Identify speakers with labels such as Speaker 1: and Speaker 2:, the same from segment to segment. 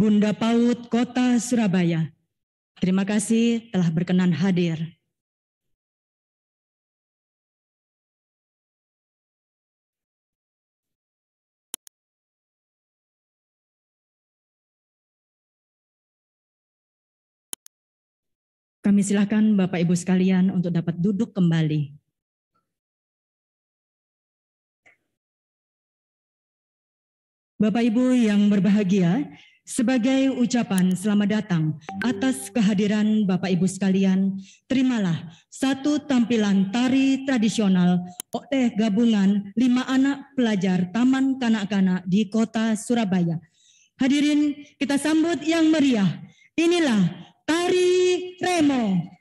Speaker 1: Bunda PAUD Kota Surabaya. Terima kasih telah berkenan hadir. Kami silakan Bapak Ibu sekalian untuk dapat duduk kembali. Bapak Ibu yang berbahagia, sebagai ucapan selamat datang atas kehadiran Bapak Ibu sekalian, terimalah satu tampilan tari tradisional oleh gabungan 5 anak pelajar Taman Kanak-kanak di Kota Surabaya. Hadirin, kita sambut yang meriah. Inilah Tari Remo.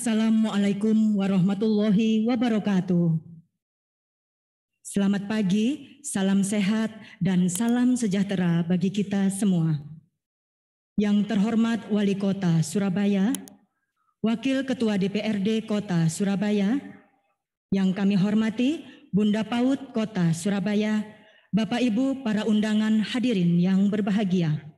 Speaker 1: Assalamualaikum warahmatullahi wabarakatuh. Selamat pagi, salam sehat, dan salam sejahtera bagi kita semua. Yang terhormat Wali Kota Surabaya, Wakil Ketua DPRD Kota Surabaya, yang kami hormati Bunda PAUD Kota Surabaya, Bapak Ibu para undangan hadirin yang berbahagia.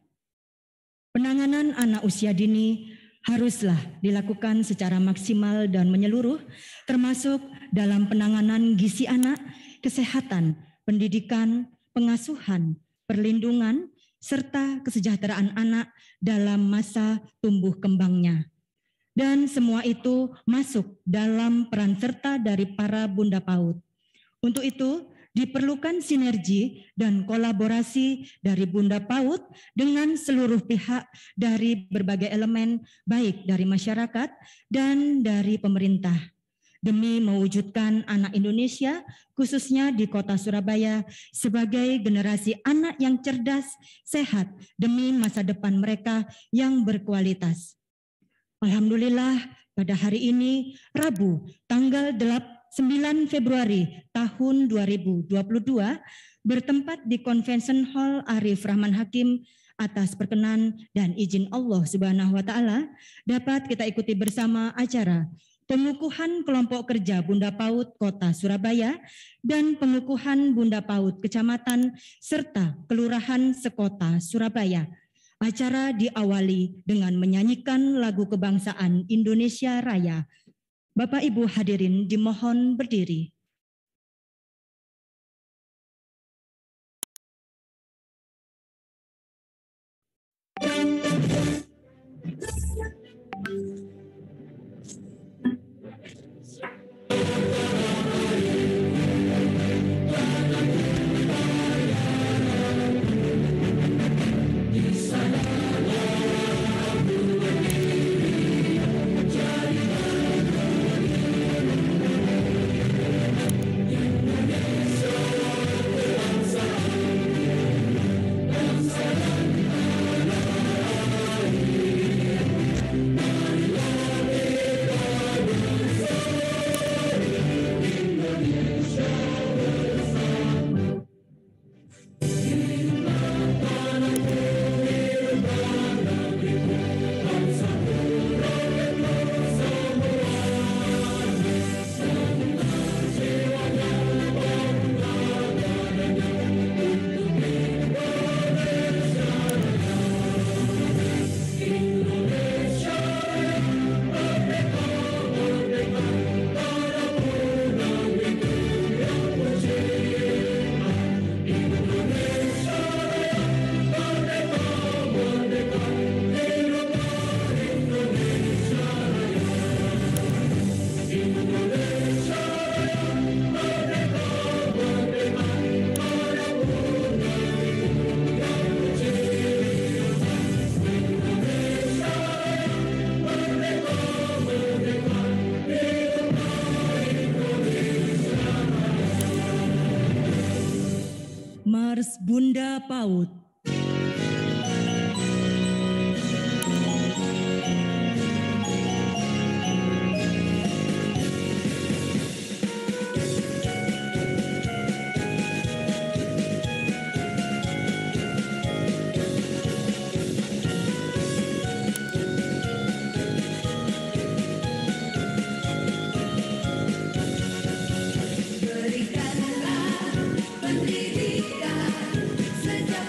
Speaker 1: Penanganan anak usia dini haruslah dilakukan secara maksimal dan menyeluruh, termasuk dalam penanganan gizi anak, kesehatan, pendidikan, pengasuhan, perlindungan, serta kesejahteraan anak dalam masa tumbuh kembangnya. Dan semua itu masuk dalam peran serta dari para Bunda PAUD. Untuk itu, diperlukan sinergi dan kolaborasi dari Bunda PAUD dengan seluruh pihak dari berbagai elemen, baik dari masyarakat dan dari pemerintah, demi mewujudkan anak Indonesia, khususnya di Kota Surabaya, sebagai generasi anak yang cerdas, sehat, demi masa depan mereka yang berkualitas. Alhamdulillah, pada hari ini, Rabu, tanggal 9 Februari tahun 2022 bertempat di Convention Hall Arif Rahman Hakim atas perkenan dan izin Allah Subhanahu wa taala dapat kita ikuti bersama acara pengukuhan kelompok kerja Bunda PAUD Kota Surabaya dan pengukuhan Bunda PAUD Kecamatan serta Kelurahan sekota Surabaya. Acara diawali dengan menyanyikan lagu kebangsaan Indonesia Raya. Bapak Ibu hadirin dimohon berdiri. Mars Bunda PAUD.
Speaker 2: Berikanlah pendidikan sejak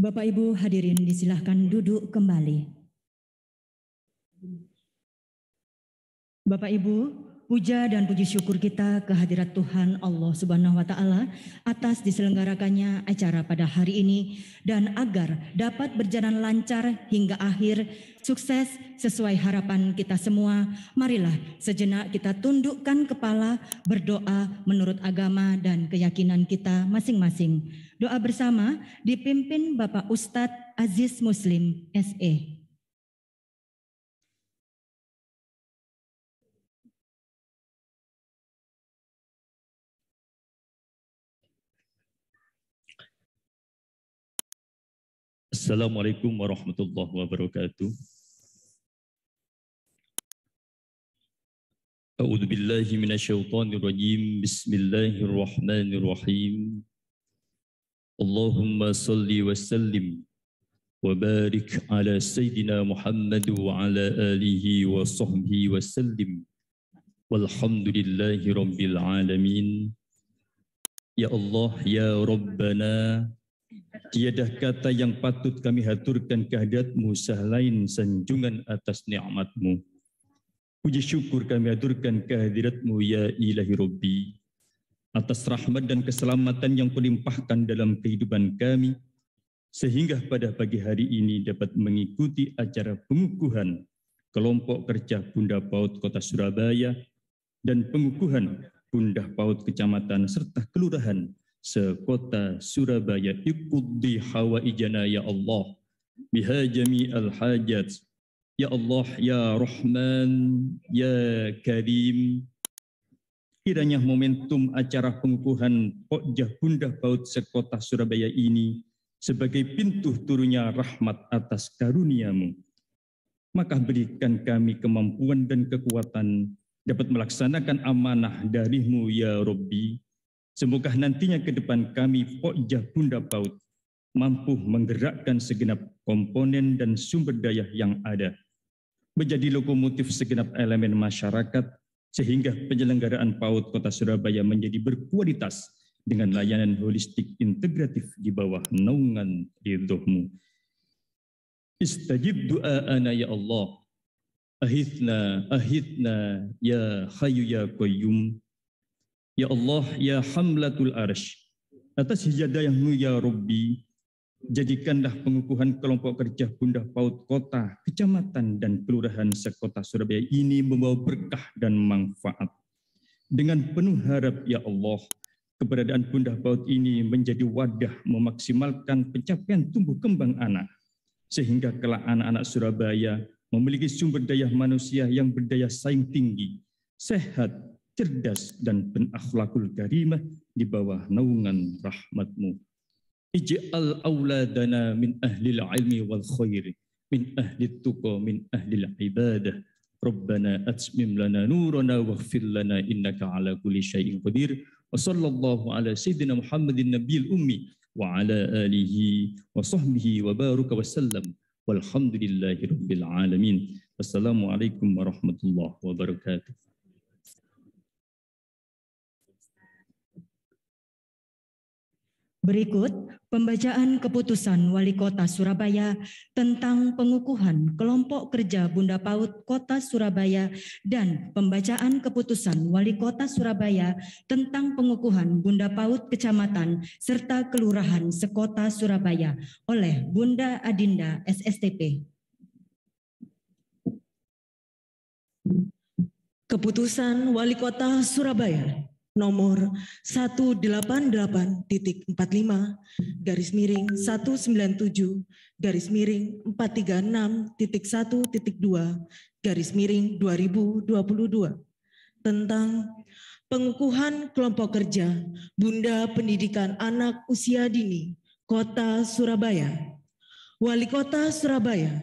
Speaker 1: Bapak Ibu hadirin disilahkan duduk kembali. Bapak Ibu, puja dan puji syukur kita kehadirat Tuhan Allah Subhanahu wa Ta'ala atas diselenggarakannya acara pada hari ini, dan agar dapat berjalan lancar hingga akhir, sukses sesuai harapan kita semua. Marilah sejenak kita tundukkan kepala, berdoa menurut agama dan keyakinan kita masing-masing. Doa bersama dipimpin Bapak Ustadz Aziz Muslim SE.
Speaker 2: Assalamualaikum warahmatullahi wabarakatuh. A'udzu billahi minasyaitonir rajim. Bismillahirrahmanirrahim. Allahumma shalli wa sallim wa barik ala sayyidina Muhammad wa ala alihi wa sahbihi wa sallim. Walhamdulillahi rabbil alamin. Ya Allah, ya Rabbana, tiada kata yang patut kami haturkan kehadirat-Mu selain sanjungan atas nikmat-Mu. Puji syukur kami haturkan kehadirat-Mu ya Ilahi Rabbi, atas rahmat dan keselamatan yang Kau-limpahkan dalam kehidupan kami, sehingga pada pagi hari ini dapat mengikuti acara pengukuhan kelompok kerja Bunda PAUD Kota Surabaya dan pengukuhan Bunda PAUD Kecamatan serta Kelurahan sekota Surabaya. Iquddi hawaijana ya Allah biha jami'al hajat ya Allah ya Rahman ya Karim. Kiranya momentum acara pengukuhan Pokja Bunda PAUD sekota Surabaya ini sebagai pintu turunnya rahmat atas karunia-Mu, maka berikan kami kemampuan dan kekuatan dapat melaksanakan amanah dari-Mu ya Rabbi. Semoga nantinya ke depan kami Pokja Bunda PAUD mampu menggerakkan segenap komponen dan sumber daya yang ada, menjadi lokomotif segenap elemen masyarakat, sehingga penyelenggaraan PAUD Kota Surabaya menjadi berkualitas dengan layanan holistik integratif di bawah naungan ridho-Mu. Istajib du'aana ya Allah, ahidna ya Hayyu ya Qayyum. Ya Allah, ya Hamlatul Arsh, atas hidayah-Mu ya Rabbi, jadikanlah pengukuhan kelompok kerja Bunda PAUD Kota, Kecamatan, dan Kelurahan sekota Surabaya ini membawa berkah dan manfaat. Dengan penuh harap ya Allah, keberadaan Bunda PAUD ini menjadi wadah memaksimalkan pencapaian tumbuh kembang anak, sehingga kelak anak-anak Surabaya memiliki sumber daya manusia yang berdaya saing tinggi, sehat, cerdas, dan berakhlakul karimah di bawah naungan rahmat-Mu. Ij'al auladana min ahlil ilmi wal khairi, min ahlit tuqa, min ahlil ibadah. Rabbana atmim lana nurana waghfir lana innaka ala kulli syai'in qadir. Wa sallallahu ala sayyidina Muhammadin nabiyil ummi wa ala alihi wa sahbihi wa baraka wa sallam. Walhamdulillahi rabbil alamin. Wassalamualaikum warahmatullahi wabarakatuh.
Speaker 1: Berikut pembacaan keputusan Wali Kota Surabaya tentang pengukuhan kelompok kerja Bunda PAUD Kota Surabaya dan pembacaan keputusan Wali Kota Surabaya tentang pengukuhan Bunda PAUD Kecamatan serta Kelurahan sekota Surabaya oleh Bunda Adinda SSTP.
Speaker 3: Keputusan Wali Kota Surabaya nomor 188-436.1-1.2/2022 tentang pengukuhan kelompok kerja Bunda Pendidikan Anak Usia Dini Kota Surabaya. Wali Kota Surabaya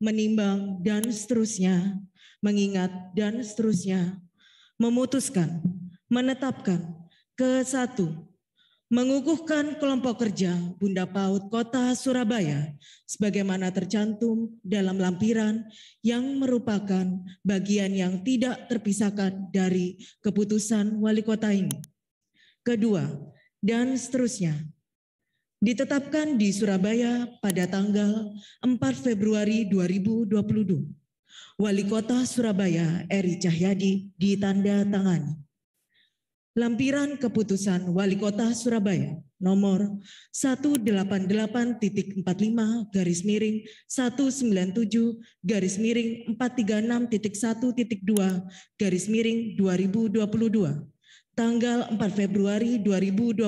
Speaker 3: menimbang dan seterusnya, mengingat dan seterusnya, memutuskan, menetapkan ke-1, mengukuhkan kelompok kerja Bunda PAUD Kota Surabaya sebagaimana tercantum dalam lampiran yang merupakan bagian yang tidak terpisahkan dari keputusan Wali Kota ini. Kedua, dan seterusnya, Ditetapkan di Surabaya pada tanggal 4 Februari 2022. Wali Kota Surabaya Eri Cahyadi ditandatangani. Lampiran Keputusan Wali Kota Surabaya nomor 188-436-1-2-2022 tanggal 4 Februari 2022.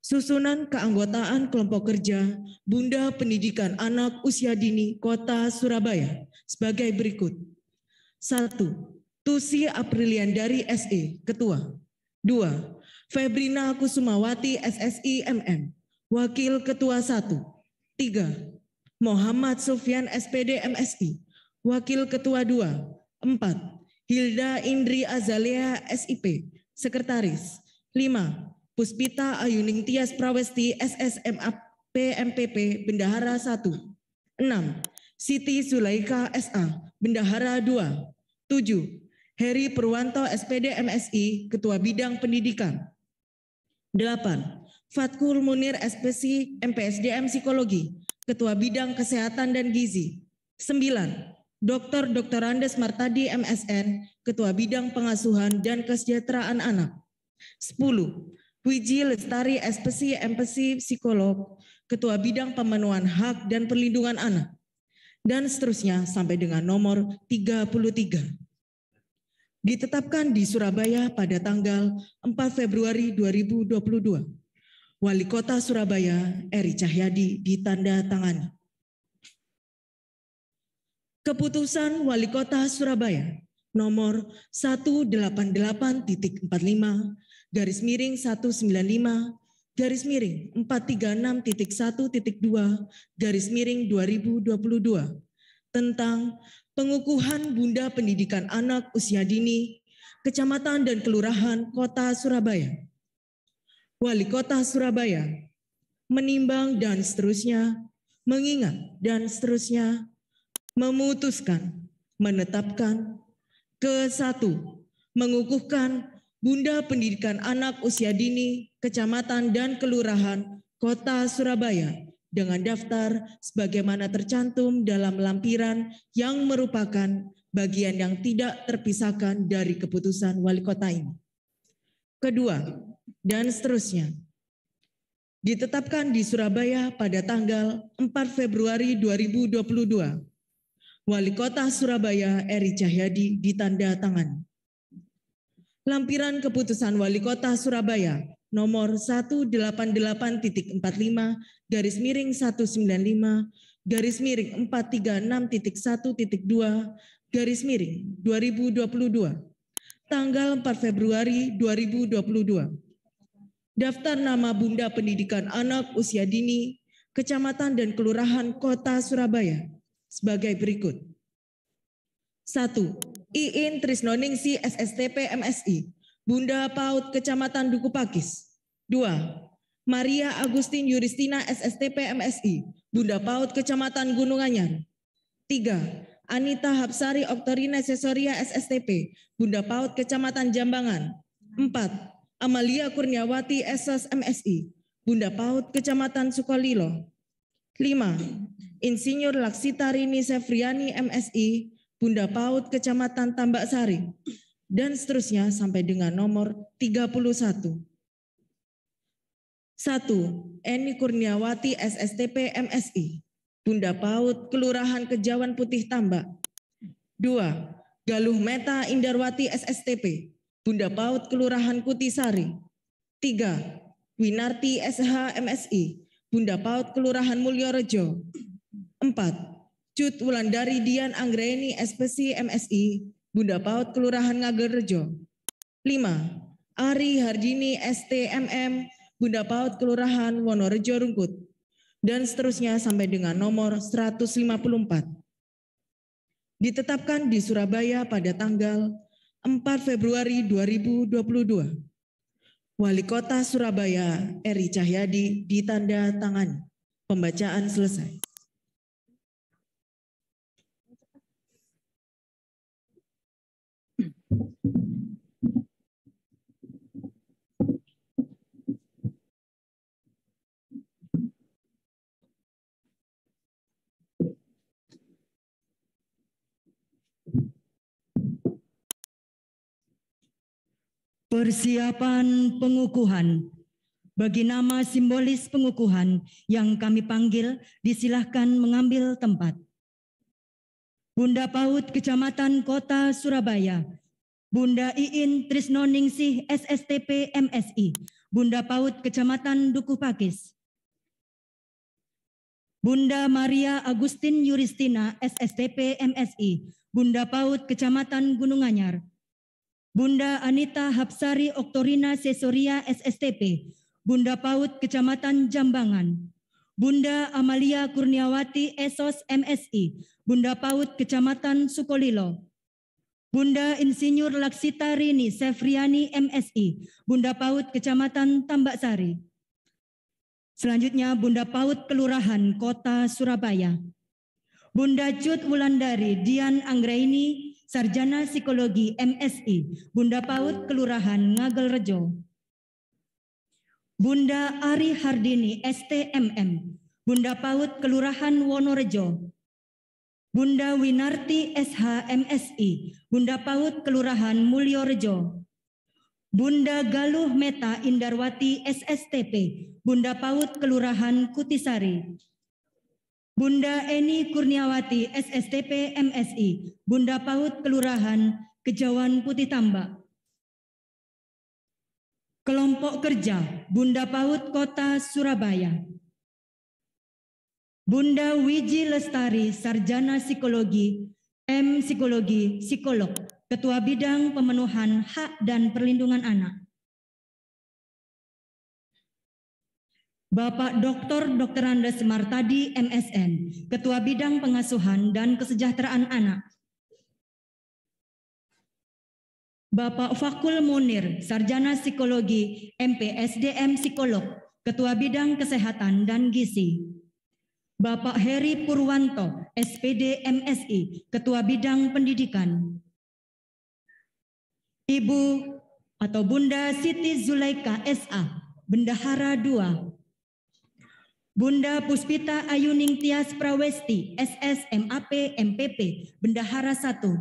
Speaker 3: Susunan keanggotaan kelompok kerja Bunda Pendidikan Anak Usia Dini Kota Surabaya sebagai berikut. 1. Tusi Apriliandari SE, Ketua. 2. Febrina Kusumawati SSI MM, Wakil Ketua 1. 3. Muhammad Sufyan SPD MSI, Wakil Ketua 2. 4. Hilda Indri Azalea SIP, Sekretaris. 5. Puspita Ayuning Tias Prawesti SSMAP MPP, Bendahara 1. 6. Siti Zulaika SA, Bendahara 2. 7. Heri Purwanto SPD MSI, Ketua Bidang Pendidikan. 8. Fatkul Munir SPC MPSDM Psikologi, Ketua Bidang Kesehatan dan Gizi. 9. Dr. Andes Martadi MSN, Ketua Bidang Pengasuhan dan Kesejahteraan Anak. 10. Wiji Lestari SPC MPC Psikolog, Ketua Bidang Pemenuhan Hak dan Perlindungan Anak. Dan seterusnya sampai dengan nomor 33. Ditetapkan di Surabaya pada tanggal 4 Februari 2022. Wali Kota Surabaya Eri Cahyadi ditandatangani. Keputusan Wali Kota Surabaya nomor 188-436-436.1.2 tentang pengukuhan Bunda Pendidikan Anak Usia Dini, Kecamatan dan Kelurahan Kota Surabaya. Wali Kota Surabaya menimbang dan seterusnya, mengingat dan seterusnya, memutuskan, menetapkan, ke-1, mengukuhkan Bunda Pendidikan Anak Usia Dini, Kecamatan dan Kelurahan Kota Surabaya dengan daftar sebagaimana tercantum dalam lampiran yang merupakan bagian yang tidak terpisahkan dari keputusan Wali Kota ini. Kedua, dan seterusnya, ditetapkan di Surabaya pada tanggal 4 Februari 2022. Wali Kota Surabaya Eri Cahyadi ditandatangani. Lampiran Keputusan Wali Kota Surabaya nomor 188-436-436.1.2 tanggal 4 Februari 2022. Daftar nama Bunda Pendidikan Anak Usia Dini, Kecamatan dan Kelurahan Kota Surabaya sebagai berikut. 1. Iin Trisnoningsi SSTP MSI, Bunda PAUD Kecamatan Duku Pakis. 2. Maria Agustin Yuristina SSTP MSI, Bunda PAUD Kecamatan Gunung Anyar. 3. Anita Hapsari Oktorina Sesoria SSTP, Bunda PAUD Kecamatan Jambangan. 4. Amalia Kurniawati SS MSI, Bunda PAUD Kecamatan Sukolilo. 5. Insinyur Laksita Rini Sefriani MSI, Bunda PAUD Kecamatan Tambak Sari, dan seterusnya sampai dengan nomor 31. 1. Eni Kurniawati SSTP MSI, Bunda PAUD Kelurahan Kejawan Putih Tambak. 2. Galuh Meta Indarwati SSTP, Bunda PAUD Kelurahan Kutisari. 3. Winarti SH MSI, Bunda PAUD Kelurahan Mulyorejo. 4. Cut Wulandari Dian Anggraeni SPC MSI, Bunda PAUD Kelurahan Ngagerrejo. 5. Ari Hardini STMM, Bunda PAUD Kelurahan Wonorejo Rungkut. Dan seterusnya sampai dengan nomor 154. Ditetapkan di Surabaya pada tanggal 4 Februari 2022. Wali Kota Surabaya Eri Cahyadi ditandatangani. Pembacaan selesai.
Speaker 1: Persiapan pengukuhan. Bagi nama simbolis pengukuhan yang kami panggil, disilahkan mengambil tempat. Bunda PAUD Kecamatan Kota Surabaya, Bunda Iin Trisnoningsih SSTP MSI, Bunda PAUD Kecamatan Dukuh Pakis. Bunda Maria Agustin Yuristina SSTP MSI, Bunda PAUD Kecamatan Gunung Anyar. Bunda Anita Hapsari Oktorina Sesoria SSTP, Bunda PAUD Kecamatan Jambangan. Bunda Amalia Kurniawati Esos MSI, Bunda PAUD Kecamatan Sukolilo. Bunda Insinyur Laksita Rini Sefriani MSI, Bunda PAUD Kecamatan Tambak Sari. Selanjutnya Bunda PAUD Kelurahan Kota Surabaya. Bunda Cut Wulandari Dian Anggraini, Sarjana Psikologi MSI, Bunda PAUD Kelurahan Ngagelrejo. Bunda Ari Hardini STMM, Bunda PAUD Kelurahan Wonorejo. Bunda Winarti SH MSI, Bunda PAUD Kelurahan Mulyorejo. Bunda Galuh Meta Indarwati SSTP, Bunda PAUD Kelurahan Kutisari. Bunda Eni Kurniawati SSTP MSI, Bunda PAUD Kelurahan Kejauhan Putih Tambak. Kelompok kerja Bunda PAUD Kota Surabaya. Bunda Wiji Lestari Sarjana Psikologi, M Psikologi, Psikolog, Ketua Bidang Pemenuhan Hak dan Perlindungan Anak. Bapak Dr. Andes Martadi MSN, Ketua Bidang Pengasuhan dan Kesejahteraan Anak. Bapak Fakul Munir, Sarjana Psikologi, MPSDM Psikolog, Ketua Bidang Kesehatan dan Gizi. Bapak Heri Purwanto, SPD MSI, Ketua Bidang Pendidikan. Ibu atau Bunda Siti Zulaika SA, Bendahara II. Bunda Puspita Ayuning Tias Prawesti, SS MAP MPP, Bendahara I.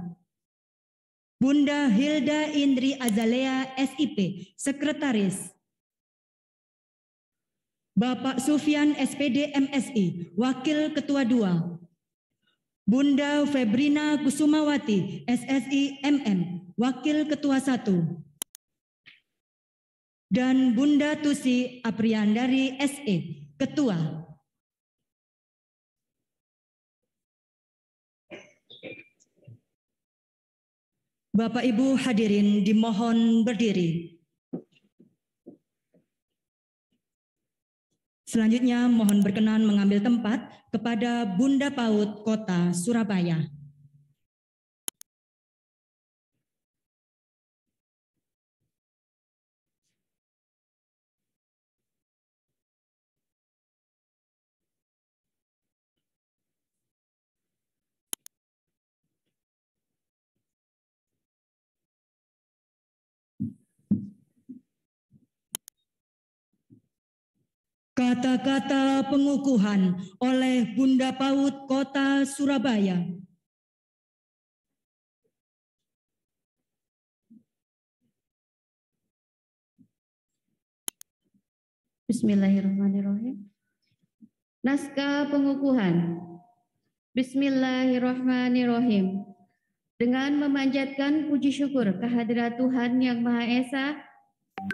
Speaker 1: Bunda Hilda Indri Azalea SIP, Sekretaris. Bapak Sufyan SPD MSI, Wakil Ketua II. Bunda Febrina Kusumawati SSI MM, Wakil Ketua I. Dan Bunda Tusi Apriandari SE, Ketua. Bapak Ibu hadirin dimohon berdiri. Selanjutnya mohon berkenan mengambil tempat kepada Bunda PAUD Kota Surabaya. Kata-kata pengukuhan oleh Bunda PAUD Kota Surabaya.
Speaker 4: Bismillahirrahmanirrahim. Naskah pengukuhan. Bismillahirrahmanirrahim. Dengan memanjatkan puji syukur kehadirat Tuhan Yang Maha Esa,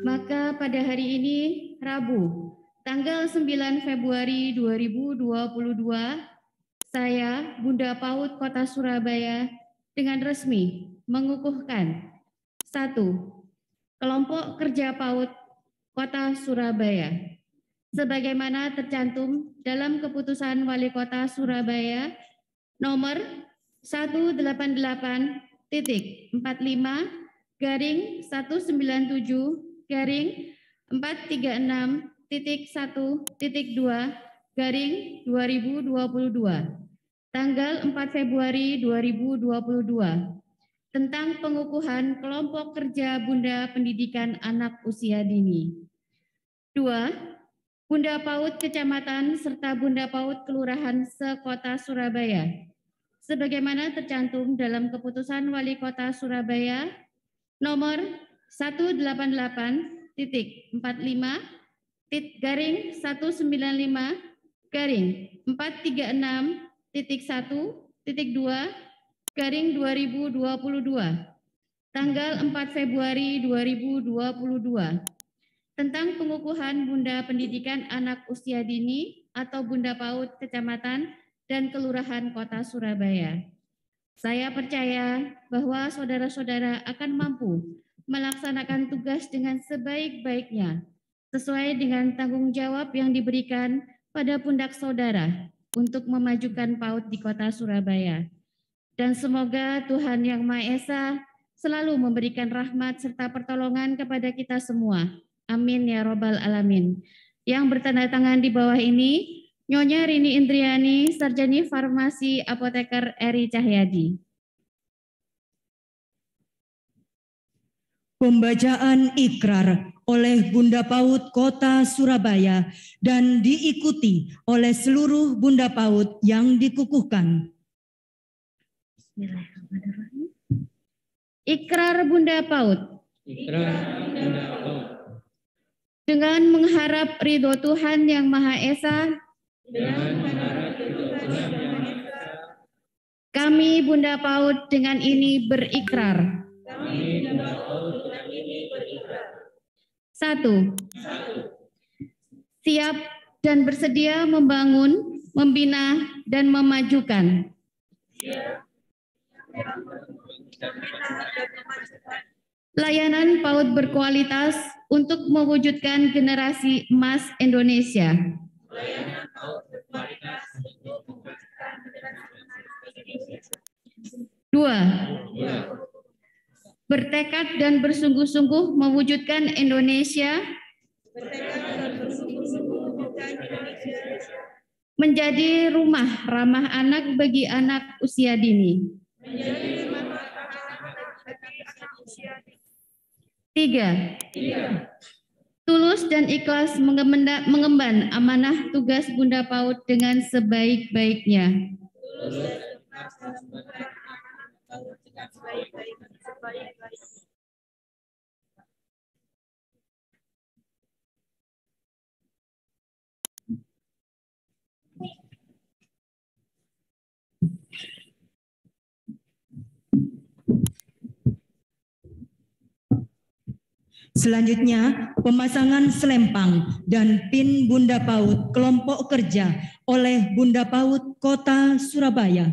Speaker 4: maka pada hari ini, Rabu, tanggal 9 Februari 2022, saya, Bunda PAUD Kota Surabaya, dengan resmi mengukuhkan 1. Kelompok Kerja PAUD Kota Surabaya, sebagaimana tercantum dalam Keputusan Wali Kota Surabaya nomor 188-136-1-2/2022 tanggal 4 Februari 2022 tentang pengukuhan kelompok kerja Bunda Pendidikan Anak Usia Dini. 2. Bunda PAUD Kecamatan serta Bunda PAUD Kelurahan se-Kota Surabaya, sebagaimana tercantum dalam Keputusan Wali Kota Surabaya nomor 185.1.4.1.2 tanggal 4 Februari 2022 tentang pengukuhan Bunda Pendidikan Anak Usia Dini atau Bunda PAUD Kecamatan dan Kelurahan Kota Surabaya. Saya percaya bahwa saudara-saudara akan mampu melaksanakan tugas dengan sebaik-baiknya sesuai dengan tanggung jawab yang diberikan pada pundak saudara untuk memajukan PAUD di Kota Surabaya. Dan semoga Tuhan Yang Maha Esa selalu memberikan rahmat serta pertolongan kepada kita semua. Amin ya Robbal Alamin. Yang bertanda tangan di bawah ini, Nyonya Rini Indriani, Sarjani Farmasi Apoteker Eri Cahyadi.
Speaker 1: Pembacaan ikrar oleh Bunda PAUD Kota Surabaya dan diikuti oleh seluruh Bunda PAUD yang dikukuhkan.
Speaker 4: Bismillahirrahmanirrahim. Ikrar Bunda PAUD.
Speaker 2: Ikrar Bunda PAUD.
Speaker 4: Dengan mengharap ridho Tuhan Yang Maha Esa, kami Bunda PAUD dengan ini berikrar. 1. Siap dan bersedia membangun, membina, dan memajukan layanan PAUD berkualitas untuk mewujudkan generasi emas Indonesia. 2. Bertekad dan bersungguh-sungguh mewujudkan Indonesia menjadi rumah ramah anak bagi anak usia dini. 3. Tulus dan ikhlas mengemban amanah tugas Bunda PAUD dengan sebaik-baiknya.
Speaker 1: Selanjutnya, pemasangan selempang dan pin Bunda PAUD kelompok kerja oleh Bunda PAUD Kota Surabaya.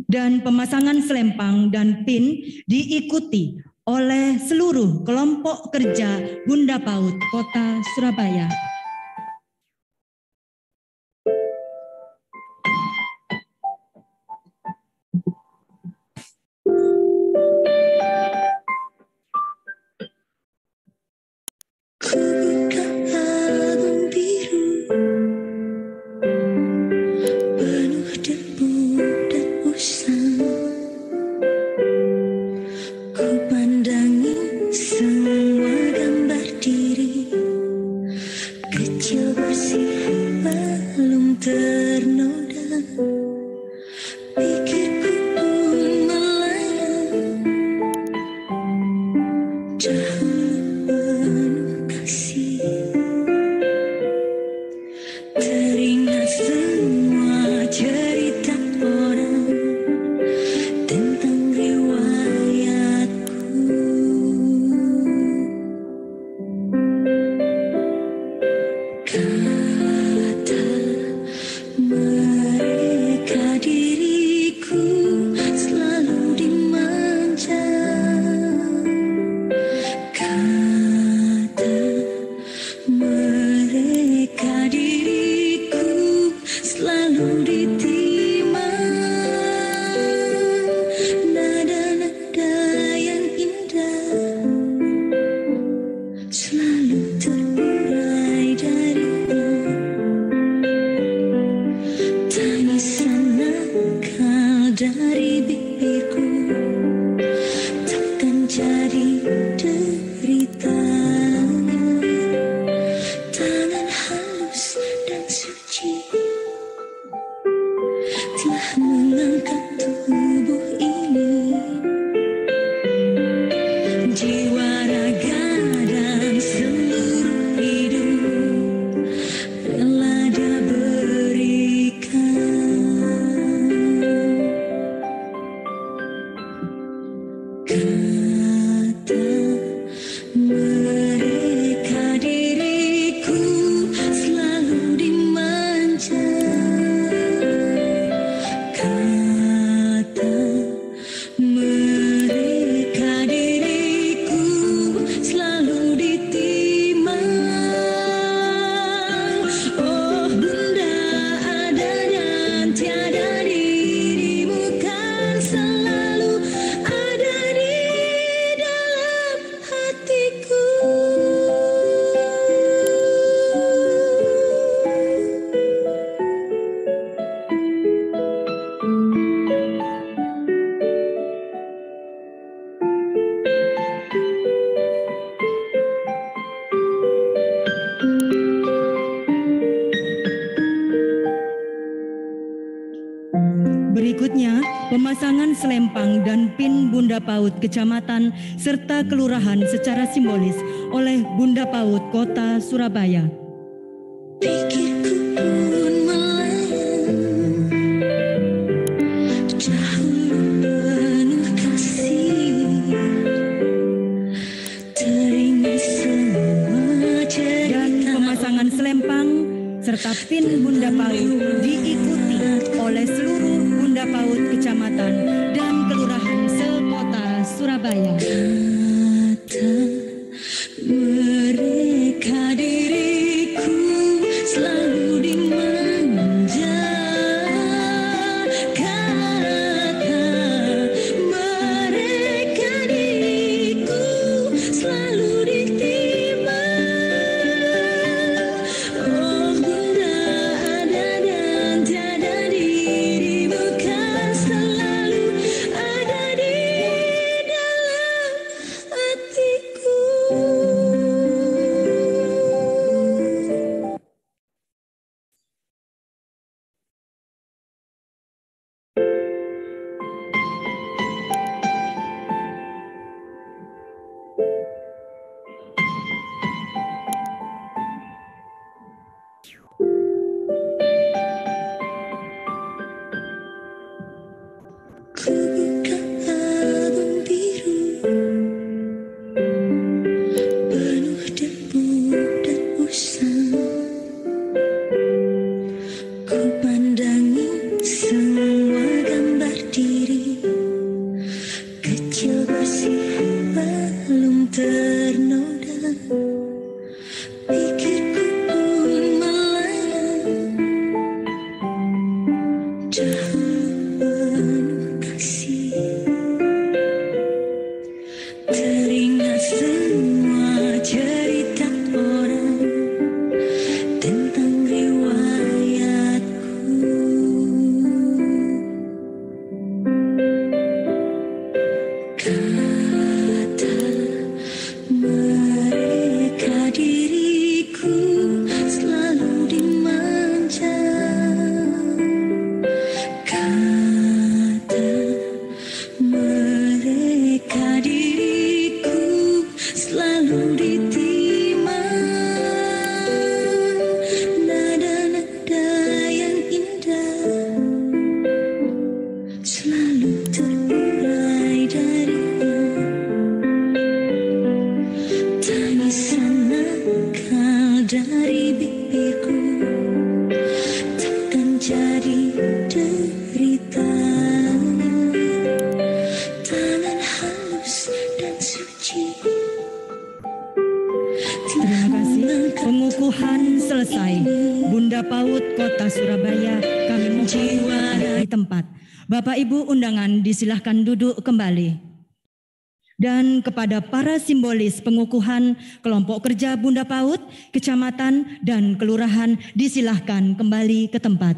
Speaker 1: Dan pemasangan selempang dan pin diikuti oleh seluruh kelompok kerja Bunda PAUD Kota Surabaya.
Speaker 5: Ku
Speaker 1: selempang dan pin Bunda PAUD Kecamatan serta Kelurahan secara simbolis oleh Bunda PAUD Kota Surabaya.
Speaker 5: Pikirku pun melayang, dahulu penuh kasih, teringat semua cerita.
Speaker 1: Dan pemasangan selempang serta pin Bunda PAUD diikuti oleh seluruh Bunda PAUD Kecamatan dan Kelurahan se-Kota Surabaya.
Speaker 5: Kata mereka diriku selalu dimanja. Kata mereka diriku selalu diterima. Oh Bunda ada dan tiada, dirimu kan selalu ada di dalam hatiku. Ku buka album biru penuh debu dan usang. Ku pandangi semua gambar diri kecil bersih belum ternoda. Pikirku pun melayang, dahulu penuh kasih, teringat semua cerita orang tentang riwayatku. Kata mereka diriku selalu dimanja. Kata mereka diriku selalu diterima. Nada-nada yang indah selalu terurai darinya. Tangisan nakal dari bibirku takkan jadi derita. Tangan halus dan suci,
Speaker 1: Terima kasih. Pengukuhan selesai. Bunda PAUD Kota Surabaya kami mohon tetap di tempat. Bapak Ibu undangan disilahkan duduk kembali. Dan kepada para simbolis pengukuhan kelompok kerja Bunda PAUD, kecamatan dan kelurahan disilahkan kembali ke tempat.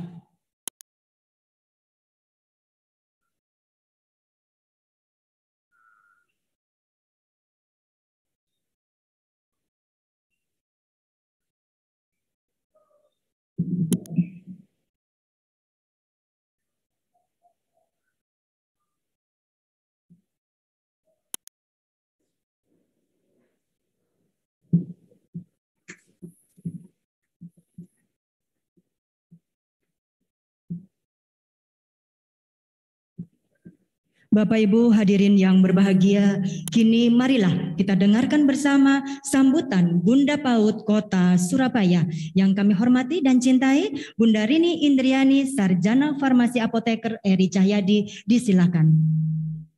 Speaker 1: Bapak Ibu hadirin yang berbahagia, kini marilah kita dengarkan bersama sambutan Bunda PAUD Kota Surabaya yang kami hormati dan cintai, Bunda Rini Indriani, Sarjana Farmasi Apoteker Eri Cahyadi, disilakan.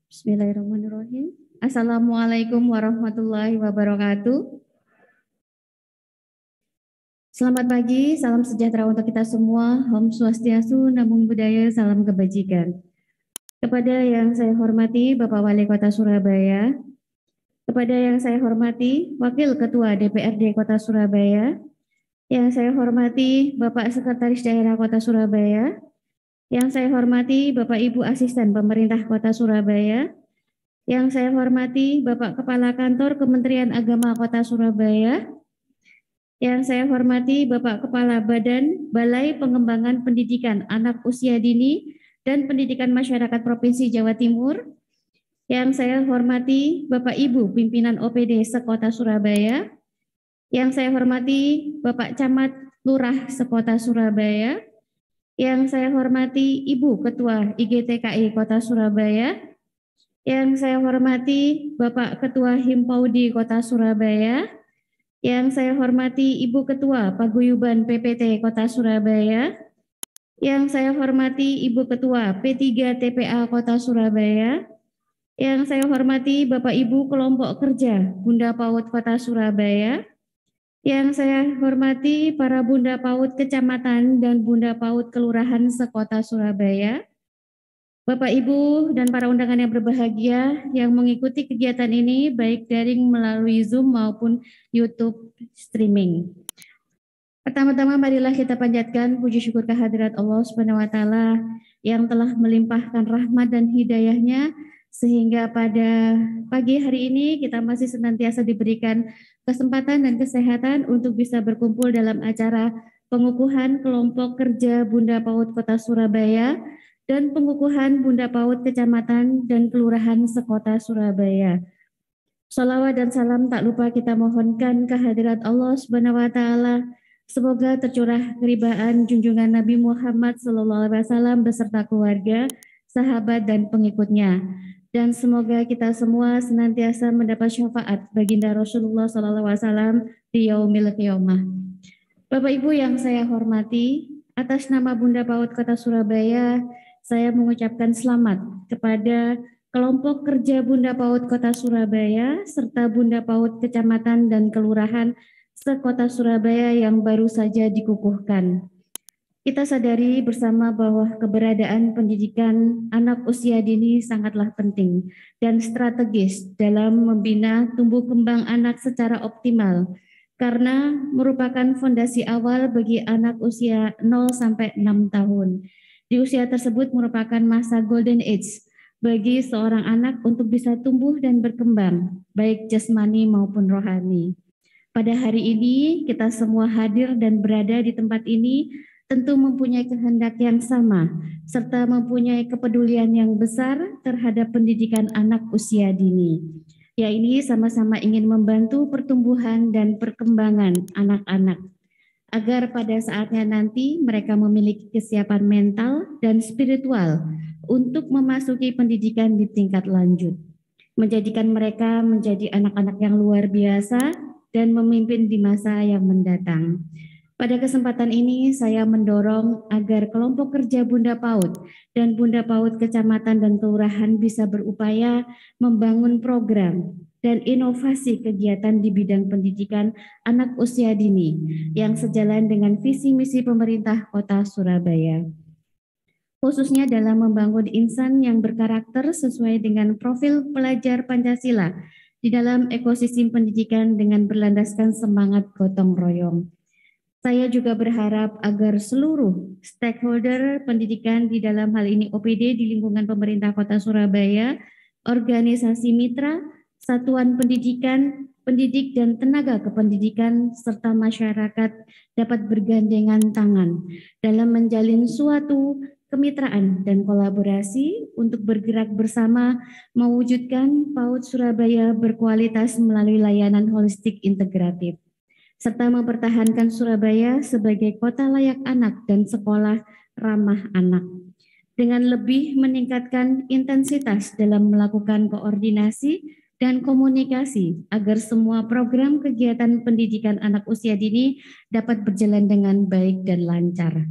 Speaker 4: Bismillahirrahmanirrahim. Assalamualaikum warahmatullahi wabarakatuh. Selamat pagi, salam sejahtera untuk kita semua. Om Swastiastu, Namo Buddhaya, salam kebajikan. Kepada yang saya hormati Bapak Wali Kota Surabaya, kepada yang saya hormati Wakil Ketua DPRD Kota Surabaya, yang saya hormati Bapak Sekretaris Daerah Kota Surabaya, yang saya hormati Bapak Ibu Asisten Pemerintah Kota Surabaya, yang saya hormati Bapak Kepala Kantor Kementerian Agama Kota Surabaya, yang saya hormati Bapak Kepala Badan Balai Pengembangan Pendidikan Anak Usia Dini dan Pendidikan Masyarakat Provinsi Jawa Timur. Yang saya hormati Bapak Ibu pimpinan OPD Sekota Surabaya. Yang saya hormati Bapak Camat Lurah Sekota Surabaya. Yang saya hormati Ibu Ketua IGTKI Kota Surabaya. Yang saya hormati Bapak Ketua Himpaudi Kota Surabaya. Yang saya hormati Ibu Ketua Paguyuban PPT Kota Surabaya. Yang saya hormati Ibu Ketua P3 TPA Kota Surabaya. Yang saya hormati Bapak Ibu Kelompok Kerja Bunda PAUD Kota Surabaya. Yang saya hormati para Bunda PAUD Kecamatan dan Bunda PAUD Kelurahan sekota Surabaya. Bapak Ibu dan para undangan yang berbahagia yang mengikuti kegiatan ini baik daring melalui Zoom maupun YouTube streaming. Pertama-tama marilah kita panjatkan puji syukur kehadirat Allah Subhanahu wa taala yang telah melimpahkan rahmat dan hidayahnya sehingga pada pagi hari ini kita masih senantiasa diberikan kesempatan dan kesehatan untuk bisa berkumpul dalam acara pengukuhan kelompok kerja Bunda PAUD Kota Surabaya dan pengukuhan Bunda PAUD Kecamatan dan Kelurahan sekota Surabaya. Shalawat dan salam tak lupa kita mohonkan kehadirat Allah Subhanahu wa taala. Semoga tercurah keribaan junjungan Nabi Muhammad SAW beserta keluarga, sahabat dan pengikutnya. Dan semoga kita semua senantiasa mendapat syafaat baginda Rasulullah SAW di yaumil qiyamah. Bapak Ibu yang saya hormati, atas nama Bunda PAUD Kota Surabaya, saya mengucapkan selamat kepada kelompok kerja Bunda PAUD Kota Surabaya serta Bunda PAUD Kecamatan dan Kelurahan sekota Surabaya yang baru saja dikukuhkan. Kita sadari bersama bahwa keberadaan pendidikan anak usia dini sangatlah penting dan strategis dalam membina tumbuh kembang anak secara optimal karena merupakan fondasi awal bagi anak usia 0 sampai 6 tahun. Di usia tersebut merupakan masa golden age bagi seorang anak untuk bisa tumbuh dan berkembang, baik jasmani maupun rohani. Pada hari ini, kita semua hadir dan berada di tempat ini tentu mempunyai kehendak yang sama, serta mempunyai kepedulian yang besar terhadap pendidikan anak usia dini. Ya, ini sama-sama ingin membantu pertumbuhan dan perkembangan anak-anak, agar pada saatnya nanti mereka memiliki kesiapan mental dan spiritual untuk memasuki pendidikan di tingkat lanjut, menjadikan mereka menjadi anak-anak yang luar biasa dan memimpin di masa yang mendatang. Pada kesempatan ini saya mendorong agar kelompok kerja Bunda PAUD dan Bunda PAUD Kecamatan dan Kelurahan bisa berupaya membangun program dan inovasi kegiatan di bidang pendidikan anak usia dini yang sejalan dengan visi misi pemerintah Kota Surabaya. Khususnya dalam membangun insan yang berkarakter sesuai dengan profil pelajar Pancasila di dalam ekosistem pendidikan dengan berlandaskan semangat gotong royong. Saya juga berharap agar seluruh stakeholder pendidikan di dalam hal ini OPD di lingkungan pemerintah Kota Surabaya, organisasi mitra, satuan pendidikan, pendidik dan tenaga kependidikan, serta masyarakat dapat bergandengan tangan dalam menjalin suatu kemitraan dan kolaborasi untuk bergerak bersama mewujudkan PAUD Surabaya berkualitas melalui layanan holistik integratif, serta mempertahankan Surabaya sebagai kota layak anak dan sekolah ramah anak. Dengan lebih meningkatkan intensitas dalam melakukan koordinasi dan komunikasi agar semua program kegiatan pendidikan anak usia dini dapat berjalan dengan baik dan lancar.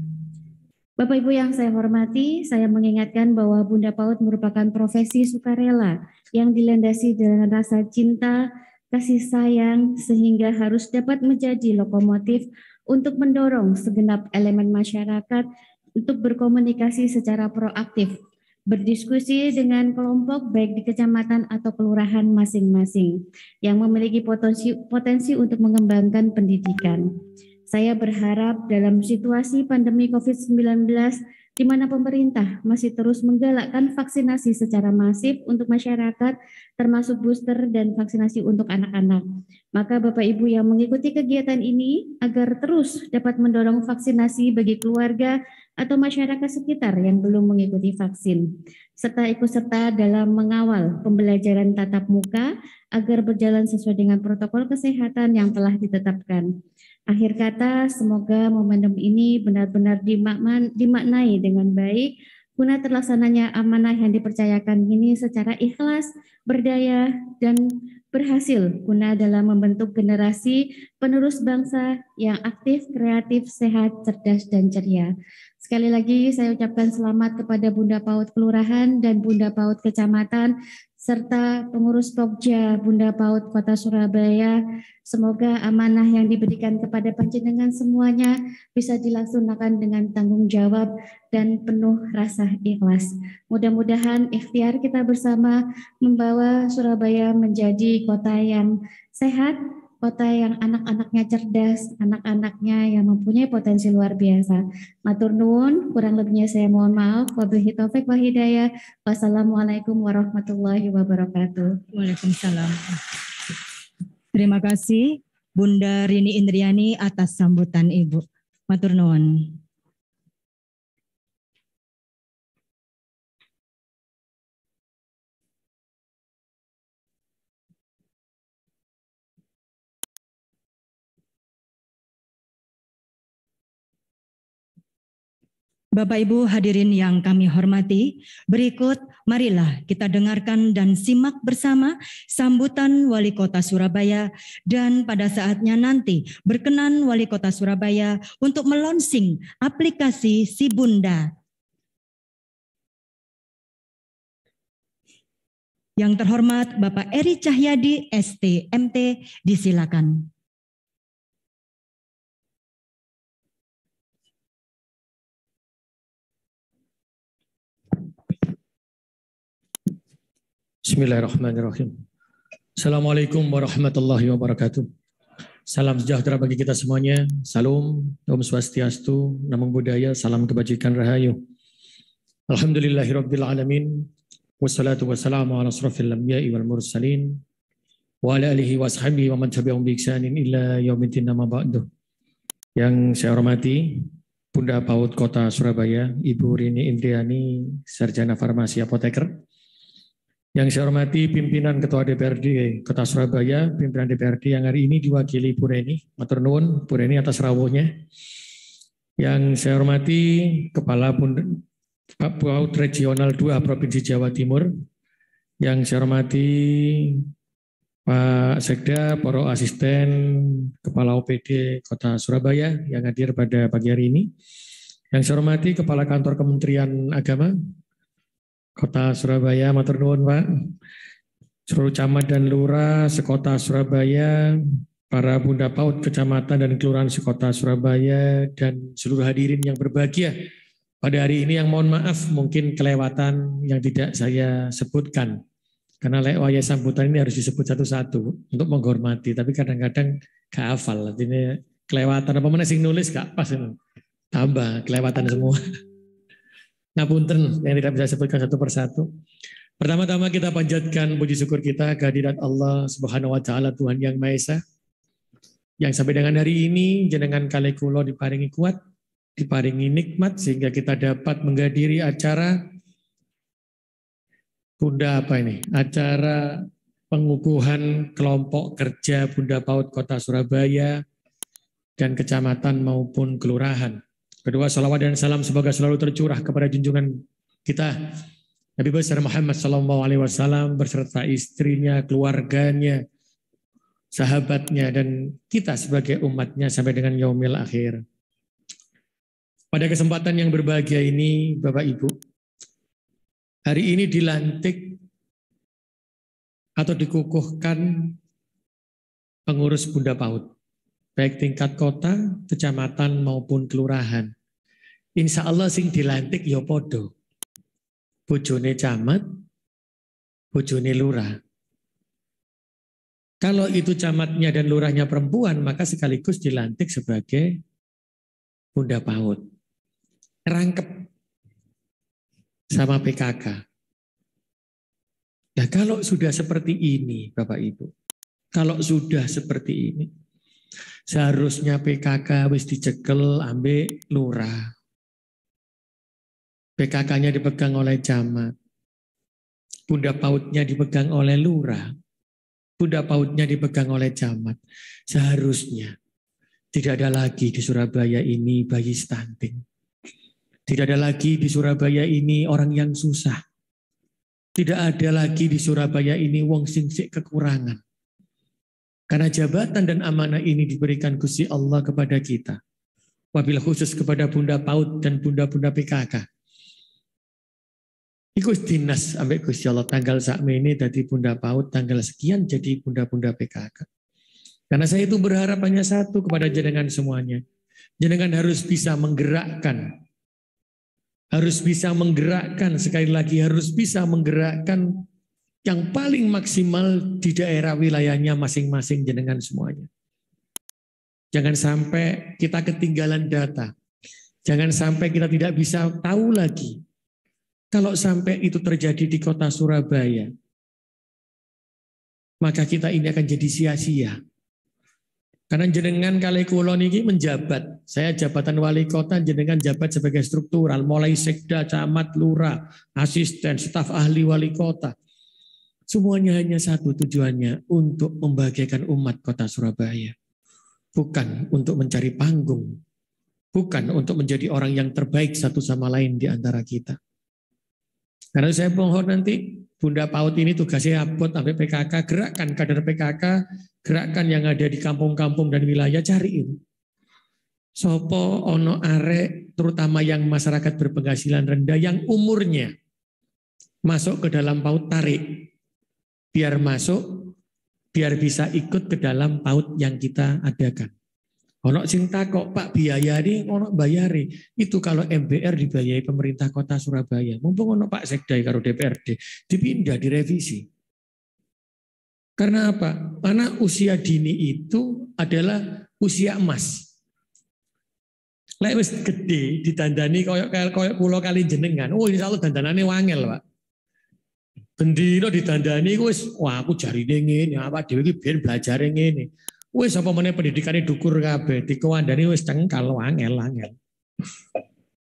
Speaker 4: Bapak Ibu yang saya hormati, saya mengingatkan bahwa Bunda PAUD merupakan profesi sukarela yang dilandasi dengan rasa cinta, kasih sayang, sehingga harus dapat menjadi lokomotif untuk mendorong segenap elemen masyarakat untuk berkomunikasi secara proaktif, berdiskusi dengan kelompok baik di kecamatan atau kelurahan masing-masing yang memiliki potensi untuk mengembangkan pendidikan. Saya berharap dalam situasi pandemi COVID-19 di mana pemerintah masih terus menggalakkan vaksinasi secara masif untuk masyarakat termasuk booster dan vaksinasi untuk anak-anak. Maka Bapak Ibu yang mengikuti kegiatan ini agar terus dapat mendorong vaksinasi bagi keluarga atau masyarakat sekitar yang belum mengikuti vaksin, serta ikut serta dalam mengawal pembelajaran tatap muka agar berjalan sesuai dengan protokol kesehatan yang telah ditetapkan. Akhir kata, semoga momentum ini benar-benar dimaknai dengan baik guna terlaksananya amanah yang dipercayakan ini secara ikhlas, berdaya, dan berhasil guna dalam membentuk generasi penerus bangsa yang aktif, kreatif, sehat, cerdas, dan ceria. Sekali lagi saya ucapkan selamat kepada Bunda PAUD Kelurahan dan Bunda PAUD Kecamatan, serta pengurus Pokja Bunda PAUD Kota Surabaya. Semoga amanah yang diberikan kepada panjenengan semuanya bisa dilaksanakan dengan tanggung jawab dan penuh rasa ikhlas. Mudah-mudahan ikhtiar kita bersama membawa Surabaya menjadi kota yang sehat, kota yang anak-anaknya cerdas, anak-anaknya yang mempunyai potensi luar biasa. Matur nuwun, kurang lebihnya saya mohon maaf. Wabillahi taufik wal hidayah. Wassalamualaikum warahmatullahi wabarakatuh.
Speaker 1: Waalaikumsalam. Terima kasih Bunda Rini Indriani atas sambutan Ibu. Matur nuwun. Bapak Ibu hadirin yang kami hormati, berikut marilah kita dengarkan dan simak bersama sambutan Wali Kota Surabaya, dan pada saatnya nanti berkenan Wali Kota Surabaya untuk melonsing aplikasi Si Bunda. Yang terhormat Bapak Eri Cahyadi, ST, MT, disilakan.
Speaker 6: Bismillahirrahmanirrahim. Assalamualaikum warahmatullahi wabarakatuh. Salam sejahtera bagi kita semuanya. Salam, Om Swastiastu, Namo Buddhaya, salam kebajikan rahayu. Alhamdulillahirabbil alamin. Wassalatu wassalamu ala asrofil anbiya'i wal mursalin wa ala alihi wa sahbihi wa man tabi'ahum bi ihsanin illa yaumiddin amma ba'du. Yang saya hormati Bunda PAUD Kota Surabaya, Ibu Rini Indriani, Sarjana Farmasi Apoteker. Yang saya hormati pimpinan Ketua DPRD Kota Surabaya, pimpinan DPRD yang hari ini diwakili Bu Reni, matur nuwun Bu Reni atas rawuhnya. Yang saya hormati Kepala PAUD Regional 2 Provinsi Jawa Timur. Yang saya hormati Pak Sekda, para asisten Kepala OPD Kota Surabaya yang hadir pada pagi hari ini. Yang saya hormati Kepala Kantor Kementerian Agama Kota Surabaya, matur nuwun Pak. Seluruh camat dan lurah sekota Surabaya, para Bunda PAUD Kecamatan dan Kelurahan sekota Surabaya, dan seluruh hadirin yang berbahagia pada hari ini yang mohon maaf mungkin kelewatan yang tidak saya sebutkan. Karena lewaya sambutan ini harus disebut satu-satu untuk menghormati, tapi kadang-kadang gak hafal. Artinya kelewatan apa mana sing nulis gak pas ini. Tambah kelewatan semua. Ngapunten yang tidak bisa sebutkan satu persatu. Pertama-tama kita panjatkan puji syukur kita kehadirat Allah Subhanahu wa taala, Tuhan yang Maha Esa. Yang sampai dengan hari ini jenengan kalih kula diparingi kuat, diparingi nikmat sehingga kita dapat menghadiri acara Bunda apa ini? Acara pengukuhan kelompok kerja Bunda PAUD Kota Surabaya dan kecamatan maupun kelurahan. Kedua, salawat dan salam semoga selalu tercurah kepada junjungan kita Nabi besar Muhammad SAW berserta istrinya, keluarganya, sahabatnya, dan kita sebagai umatnya sampai dengan yaumil akhir. Pada kesempatan yang berbahagia ini, Bapak Ibu, hari ini dilantik atau dikukuhkan pengurus Bunda PAUD, baik tingkat kota, kecamatan maupun kelurahan. Insya Allah sing dilantik ya podo. Bojone camat, bojone lurah. Kalau itu camatnya dan lurahnya perempuan, maka sekaligus dilantik sebagai Bunda PAUD. Rangkep sama PKK. Nah kalau sudah seperti ini Bapak Ibu, Kalau sudah seperti ini, seharusnya PKK wis dicekel ambek lurah. PKK-nya dipegang oleh camat. Bunda PAUD-nya dipegang oleh lurah. Bunda PAUD-nya dipegang oleh camat. Seharusnya tidak ada lagi di Surabaya ini bayi stunting. Tidak ada lagi di Surabaya ini orang yang susah. Tidak ada lagi di Surabaya ini wong sing sik kekurangan. Karena jabatan dan amanah ini diberikan Gusti Allah kepada kita. Wabil khusus kepada Bunda PAUD dan bunda-bunda PKK. Iku dinas ambek Gusti Allah tanggal sakmene dadi Bunda PAUD, tanggal sekian jadi bunda-bunda PKK. Karena saya itu berharap hanya satu kepada jenengan semuanya. Jenengan harus bisa menggerakkan. Harus bisa menggerakkan, sekali lagi harus bisa menggerakkan yang paling maksimal di daerah wilayahnya masing-masing jenengan semuanya. Jangan sampai kita ketinggalan data. Jangan sampai kita tidak bisa tahu lagi. Kalau sampai itu terjadi di kota Surabaya, maka kita ini akan jadi sia-sia. Karena jenengan kali kula niki menjabat, saya jabatan wali kota, jenengan jabat sebagai struktural, mulai sekda, camat, lurah, asisten, staf ahli wali kota. Semuanya hanya satu tujuannya, untuk membahagiakan umat kota Surabaya. Bukan untuk mencari panggung, bukan untuk menjadi orang yang terbaik satu sama lain di antara kita. Karena saya mohon nanti Bunda PAUD ini tugasnya abot sampai PKK, gerakkan kader PKK, gerakkan yang ada di kampung-kampung dan wilayah, cariin. Sopo ono arek, terutama yang masyarakat berpenghasilan rendah, yang umurnya masuk ke dalam PAUD, tarik. Biar masuk, biar bisa ikut ke dalam PAUD yang kita adakan. Ono sing takok, Pak biaya ini ono bayari. Itu kalau MBR dibayai pemerintah kota Surabaya. Mumpung ono Pak Sekda karo DPRD, dipindah, direvisi. Karena apa? Karena usia dini itu adalah usia emas. Lek wis gede ditandani koyok pulau kali jenengan. Oh insya Allah dandanane wangel, Pak. Bendino ditandani wis, wah aku jarine ngene, apa dhewe iki ben blajare ngene. Wis apa meneh pendidikane dukur kabeh, dikewandani wis cengkal wangel.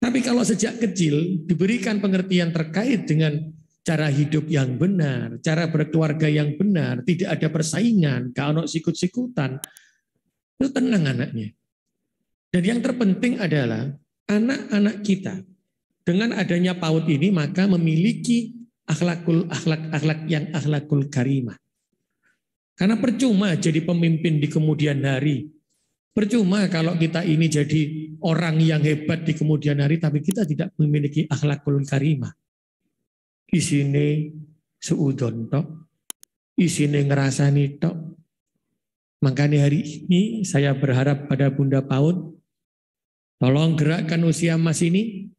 Speaker 6: Tapi kalau sejak kecil diberikan pengertian terkait dengan cara hidup yang benar, cara berkeluarga yang benar, tidak ada persaingan, gak ono sikut-sikutan, itu tenang anaknya. Dan yang terpenting adalah anak-anak kita dengan adanya PAUD ini maka memiliki akhlak yang akhlakul karimah. Karena percuma jadi pemimpin di kemudian hari. Percuma kalau kita ini jadi orang yang hebat di kemudian hari, tapi kita tidak memiliki akhlakul karimah. Isine seudon tok, isine ngerasani tok. Makanya hari ini saya berharap pada Bunda PAUD, tolong gerakkan usia emas ini,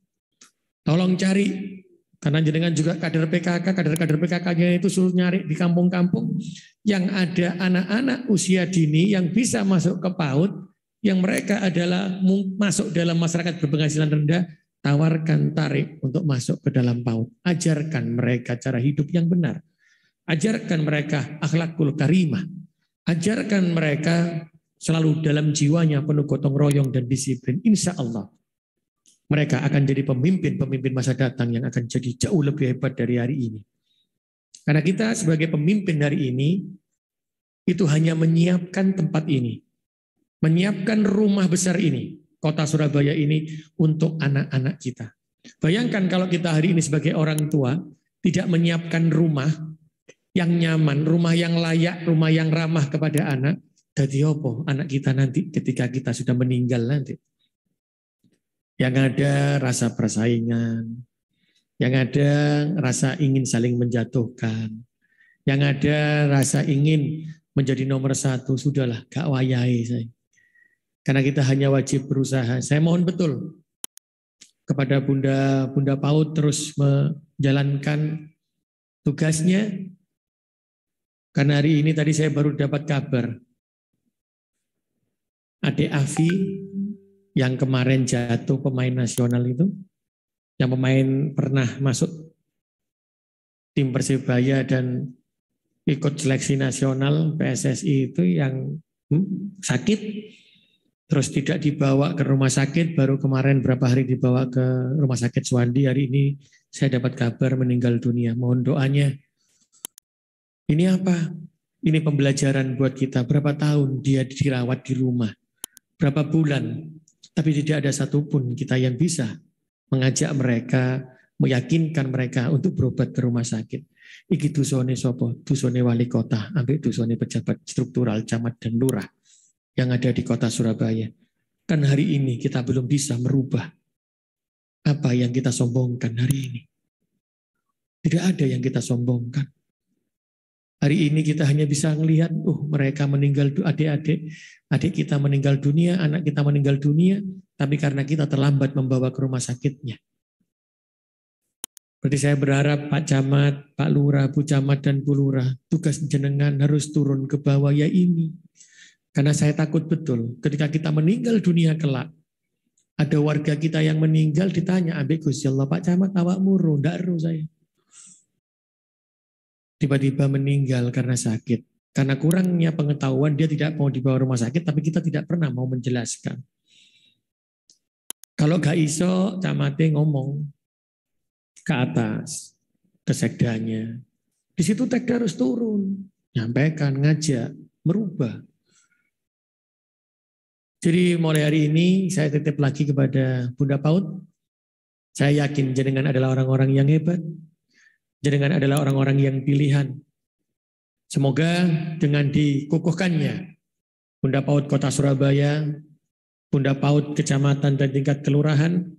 Speaker 6: tolong cari. Karena jenengan juga kader PKK, kader-kader PKK-nya itu suruh nyari di kampung-kampung yang ada anak-anak usia dini yang bisa masuk ke PAUD, yang mereka adalah masuk dalam masyarakat berpenghasilan rendah, tawarkan tarik untuk masuk ke dalam PAUD. Ajarkan mereka cara hidup yang benar. Ajarkan mereka akhlakul karimah. Ajarkan mereka selalu dalam jiwanya penuh gotong royong dan disiplin. Insya Allah mereka akan jadi pemimpin-pemimpin masa datang yang akan jadi jauh lebih hebat dari hari ini. Karena kita sebagai pemimpin hari ini, itu hanya menyiapkan tempat ini. Menyiapkan rumah besar ini, kota Surabaya ini untuk anak-anak kita. Bayangkan kalau kita hari ini sebagai orang tua, tidak menyiapkan rumah yang nyaman, rumah yang layak, rumah yang ramah kepada anak, jadi apa anak kita nanti ketika kita sudah meninggal nanti? Yang ada rasa persaingan, yang ada rasa ingin saling menjatuhkan, yang ada rasa ingin menjadi nomor satu, sudahlah gak wayahe saya. Karena kita hanya wajib berusaha. Saya mohon betul kepada Bunda PAUD terus menjalankan tugasnya. Karena hari ini tadi saya baru dapat kabar, Adik Afi yang kemarin jatuh pemain nasional itu, yang pemain pernah masuk tim Persebaya dan ikut seleksi nasional PSSI itu yang sakit, terus tidak dibawa ke rumah sakit, baru kemarin berapa hari dibawa ke rumah sakit Suwandi, hari ini saya dapat kabar meninggal dunia. Mohon doanya. Ini apa? Ini pembelajaran buat kita. Berapa tahun dia dirawat di rumah? Berapa bulan? Tapi tidak ada satupun kita yang bisa mengajak mereka, meyakinkan mereka untuk berobat ke rumah sakit. Iki dusone sopo, dusone wali kota, ambek dusone pejabat struktural camat dan lurah yang ada di kota Surabaya. Kan hari ini kita belum bisa merubah apa yang kita sombongkan hari ini. Tidak ada yang kita sombongkan. Hari ini kita hanya bisa melihat, mereka meninggal, adik kita meninggal dunia, anak kita meninggal dunia, tapi karena kita terlambat membawa ke rumah sakitnya. Berarti saya berharap Pak Camat, Pak Lurah, Bu Camat, dan Bu Lurah, tugas jenengan harus turun ke bawah ya ini. Karena saya takut betul, ketika kita meninggal dunia kelak, ada warga kita yang meninggal ditanya, ambek Gusti Allah, Pak Camat, awak muru, ndak ero saya. Tiba-tiba meninggal karena sakit. Karena kurangnya pengetahuan, dia tidak mau dibawa rumah sakit, tapi kita tidak pernah mau menjelaskan. Kalau gak iso, camatnya ngomong ke atas, ke sekdanya. Di situ sekda harus turun, nyampaikan, ngajak, merubah. Jadi mulai hari ini saya titip lagi kepada Bunda PAUD. Saya yakin jenengan adalah orang-orang yang hebat. Jenengan adalah orang-orang yang pilihan. Semoga dengan dikukuhkannya Bunda PAUD Kota Surabaya, Bunda PAUD Kecamatan dan tingkat kelurahan,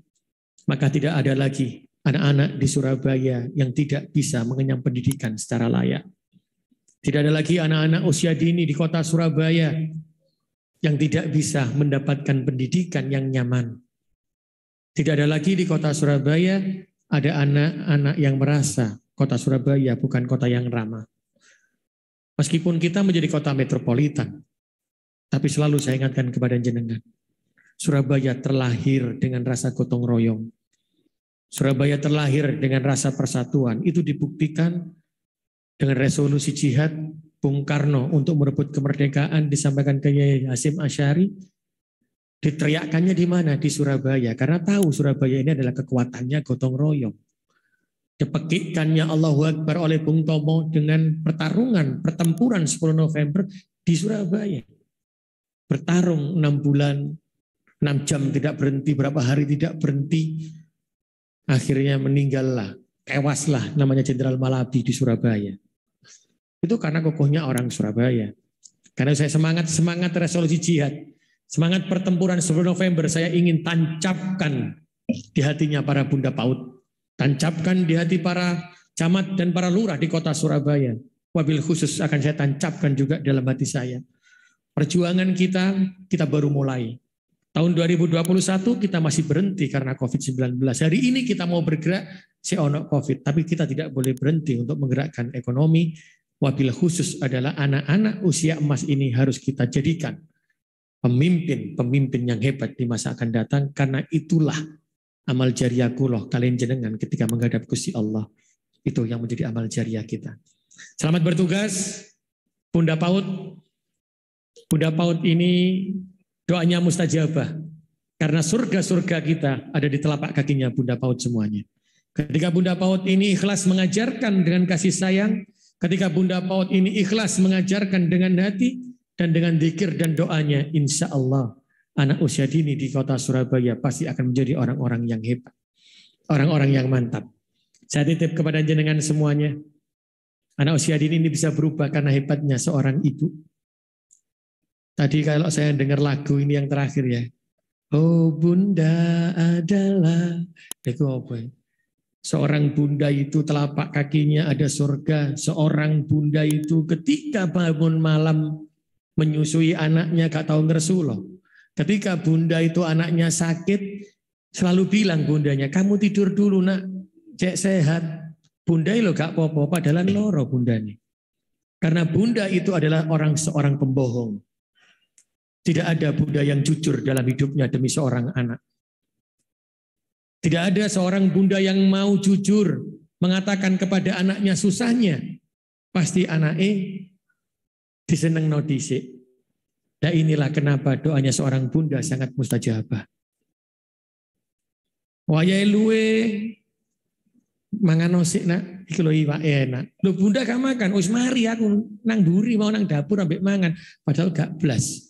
Speaker 6: maka tidak ada lagi anak-anak di Surabaya yang tidak bisa mengenyam pendidikan secara layak. Tidak ada lagi anak-anak usia dini di Kota Surabaya yang tidak bisa mendapatkan pendidikan yang nyaman. Tidak ada lagi di Kota Surabaya ada anak-anak yang merasa Kota Surabaya bukan kota yang ramah. Meskipun kita menjadi kota metropolitan, tapi selalu saya ingatkan kepada jenengan, Surabaya terlahir dengan rasa gotong royong. Surabaya terlahir dengan rasa persatuan. Itu dibuktikan dengan resolusi jihad Bung Karno untuk merebut kemerdekaan disampaikan ke Kiai Hasyim Asy'ari. Diteriakkannya di mana? Di Surabaya. Karena tahu Surabaya ini adalah kekuatannya gotong royong. Dipekikkannya Allahu Akbar oleh Bung Tomo dengan pertempuran 10 November di Surabaya. Bertarung 6 bulan, 6 jam tidak berhenti, berapa hari tidak berhenti. Akhirnya meninggallah, tewaslah namanya Jenderal Malabi di Surabaya. Itu karena kokohnya orang Surabaya. Karena saya semangat resolusi jihad, semangat pertempuran 10 November saya ingin tancapkan di hatinya para Bunda PAUD. Tancapkan di hati para camat dan para lurah di kota Surabaya. Wabil khusus akan saya tancapkan juga dalam hati saya. Perjuangan kita baru mulai. Tahun 2021 kita masih berhenti karena COVID-19. Hari ini kita mau bergerak seonok COVID. Tapi kita tidak boleh berhenti untuk menggerakkan ekonomi. Wabil khusus adalah anak-anak usia emas ini harus kita jadikan pemimpin yang hebat di masa akan datang. Karena itulah amal jariah kula kalian jenengan ketika menghadap Gusti Allah. Itu yang menjadi amal jariah kita. Selamat bertugas Bunda PAUD. Bunda PAUD ini doanya mustajabah. Karena surga-surga kita ada di telapak kakinya Bunda PAUD semuanya. Ketika Bunda PAUD ini ikhlas mengajarkan dengan kasih sayang, ketika Bunda PAUD ini ikhlas mengajarkan dengan hati dan dengan zikir dan doanya, insya Allah anak usia dini di kota Surabaya pasti akan menjadi orang-orang yang hebat. Orang-orang yang mantap. Saya titip kepada jenengan semuanya. Anak usia dini ini bisa berubah karena hebatnya seorang ibu. Tadi kalau saya dengar lagu ini yang terakhir ya. Oh bunda adalah. Itu apa ya? Seorang bunda itu telapak kakinya ada surga. Seorang bunda itu ketika bangun malam menyusui anaknya gak tahu ngersu loh. Ketika bunda itu anaknya sakit, selalu bilang bundanya, kamu tidur dulu nak, cek sehat. Bunda itu gak apa-apa, padahal loro bundanya. Karena bunda itu adalah seorang pembohong. Tidak ada bunda yang jujur dalam hidupnya demi seorang anak. Tidak ada seorang bunda yang mau jujur mengatakan kepada anaknya susahnya. pasti anaknya disenengno dhisik. Nah inilah kenapa doanya seorang bunda sangat mustajabah. Wayahe luwe mangan osik nak, iki lho iwak enak. Lho bunda gak makan, wis mari aku nang buri mau nang dapur ambek mangan, padahal gak blas.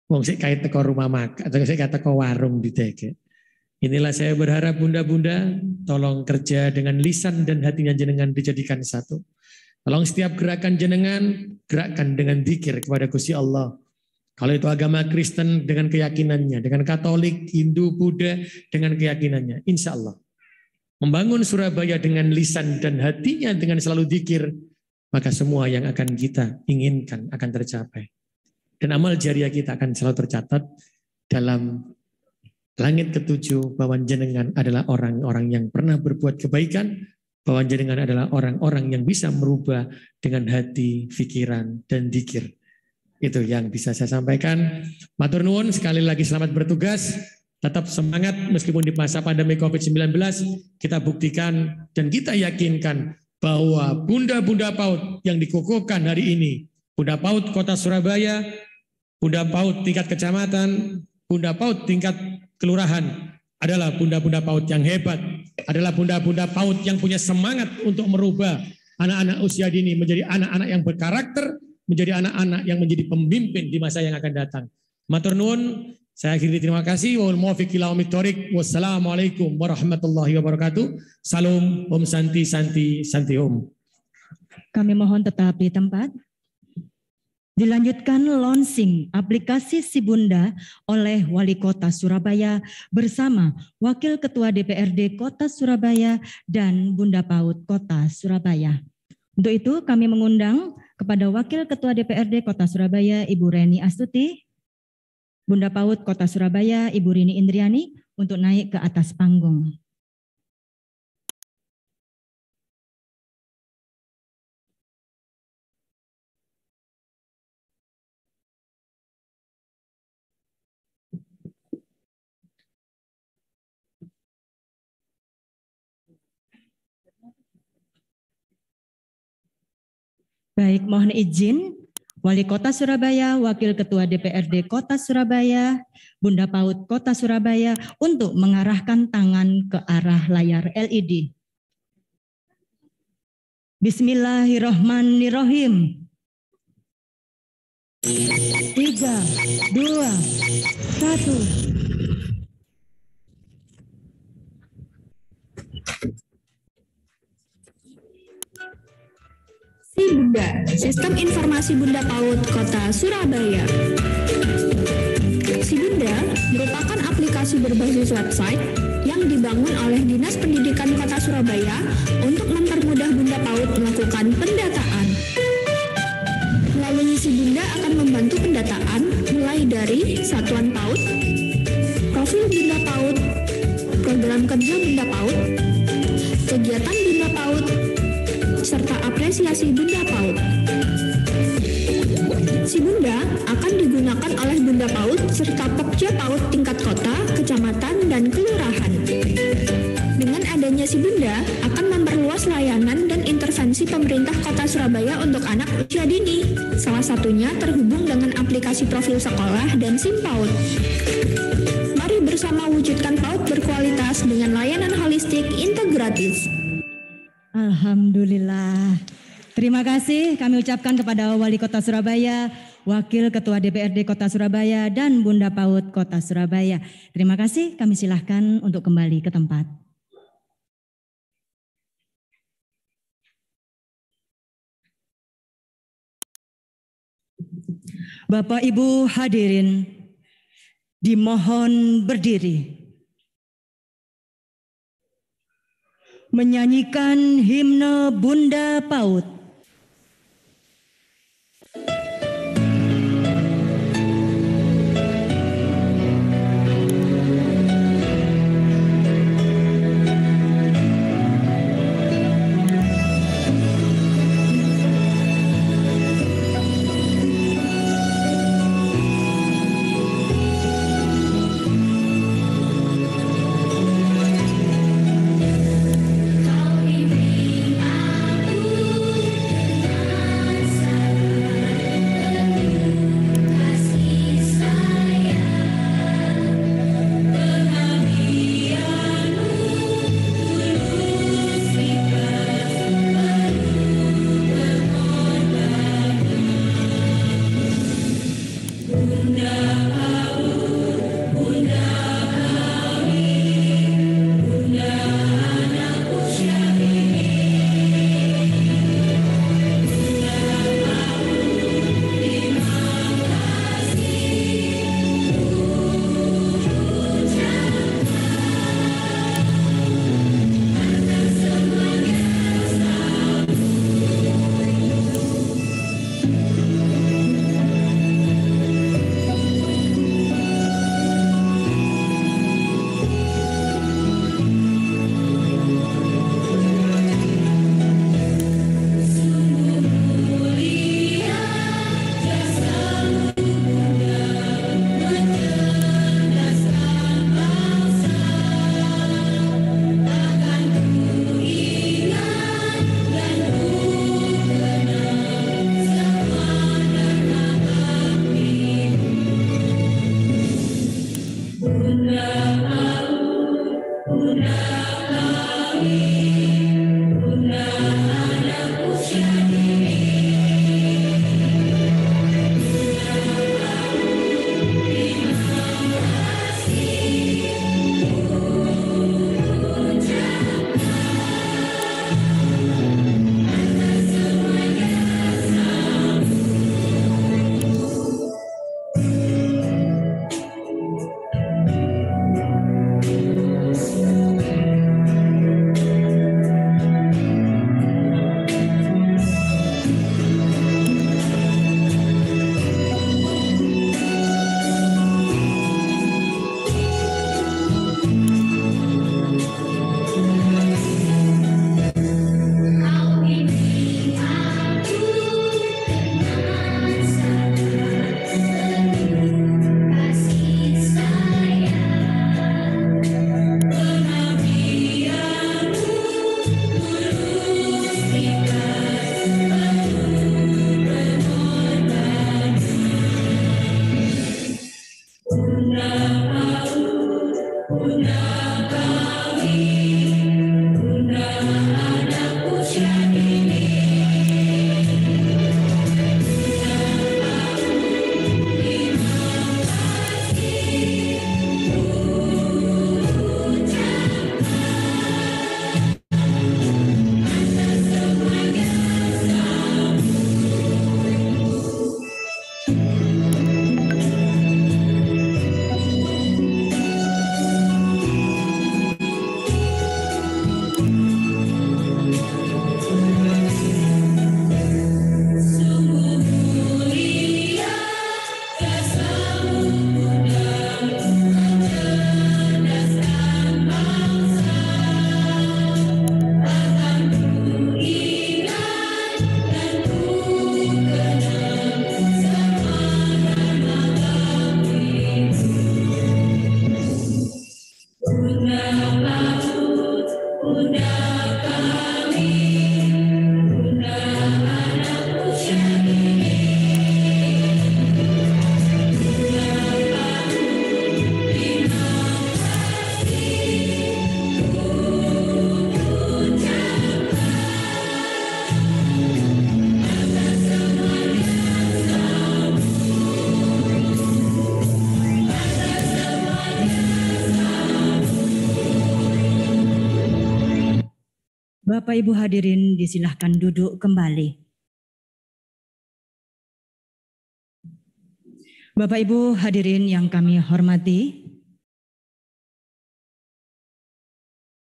Speaker 6: Wong sik kait teko rumah makan atau sik kait teko warung diteke. Inilah saya berharap bunda-bunda tolong kerja dengan lisan dan hatinya jenengan dijadikan satu. Tolong setiap gerakan jenengan gerakkan dengan zikir kepada Gusti Allah. Kalau itu agama Kristen dengan keyakinannya, dengan Katolik, Hindu, Buddha dengan keyakinannya, insya Allah. Membangun Surabaya dengan lisan dan hatinya dengan selalu zikir, maka semua yang akan kita inginkan akan tercapai. Dan amal jariah kita akan selalu tercatat dalam langit ketujuh bahwa jenengan adalah orang-orang yang pernah berbuat kebaikan, bahwa jenengan adalah orang-orang yang bisa merubah dengan hati, pikiran, dan zikir. Itu yang bisa saya sampaikan. Matur nuwun, sekali lagi selamat bertugas. Tetap semangat meskipun di masa pandemi COVID-19 kita buktikan dan kita yakinkan bahwa bunda-bunda PAUD yang dikukuhkan hari ini, Bunda PAUD Kota Surabaya, Bunda PAUD tingkat kecamatan, Bunda PAUD tingkat kelurahan adalah bunda-bunda PAUD yang hebat, adalah bunda-bunda PAUD yang punya semangat untuk merubah anak-anak usia dini menjadi anak-anak yang berkarakter, menjadi anak-anak yang menjadi pemimpin di masa yang akan datang. Matur nuwun. Saya akhiri terima kasih. Wassalamualaikum warahmatullahi wabarakatuh. Salam, Om Santi, Santi, Santi Om.
Speaker 1: Kami mohon tetap di tempat. Dilanjutkan launching aplikasi Si Bunda oleh Wali Kota Surabaya bersama Wakil Ketua DPRD Kota Surabaya dan Bunda PAUD Kota Surabaya. Untuk itu kami mengundang kepada Wakil Ketua DPRD Kota Surabaya Ibu Reni Astuti, Bunda PAUD Kota Surabaya, Ibu Rini Indriani, untuk naik ke atas panggung. Baik, mohon izin. Wali Kota Surabaya, Wakil Ketua DPRD Kota Surabaya, Bunda PAUD Kota Surabaya untuk mengarahkan tangan ke arah layar LED. Bismillahirrahmanirrahim. 3, 2, 1.
Speaker 7: Si Bunda, Sistem Informasi Bunda PAUD Kota Surabaya. Si Bunda merupakan aplikasi berbasis website yang dibangun oleh Dinas Pendidikan Kota Surabaya untuk mempermudah Bunda PAUD melakukan pendataan. Melalui Si Bunda akan membantu pendataan mulai dari satuan PAUD, profil Bunda PAUD, program kerja Bunda PAUD, kegiatan Bunda PAUD, serta apresiasi Bunda PAUD. Si Bunda akan digunakan oleh Bunda PAUD serta Pokja PAUD tingkat kota, kecamatan, dan kelurahan. Dengan adanya Si Bunda akan memperluas layanan dan intervensi pemerintah Kota Surabaya untuk anak usia dini. Salah satunya terhubung dengan aplikasi profil sekolah dan SIM PAUD. Mari bersama wujudkan PAUD berkualitas dengan layanan holistik integratif.
Speaker 1: Alhamdulillah. Terima kasih kami ucapkan kepada Wali Kota Surabaya, Wakil Ketua DPRD Kota Surabaya, dan Bunda PAUD Kota Surabaya. Terima kasih, kami silahkan untuk kembali ke tempat. Bapak Ibu hadirin, dimohon berdiri. Menyanyikan himne Bunda PAUD.
Speaker 5: Kau bimbing aku
Speaker 1: Bapak Ibu hadirin disilahkan duduk kembali. Bapak Ibu hadirin yang kami hormati,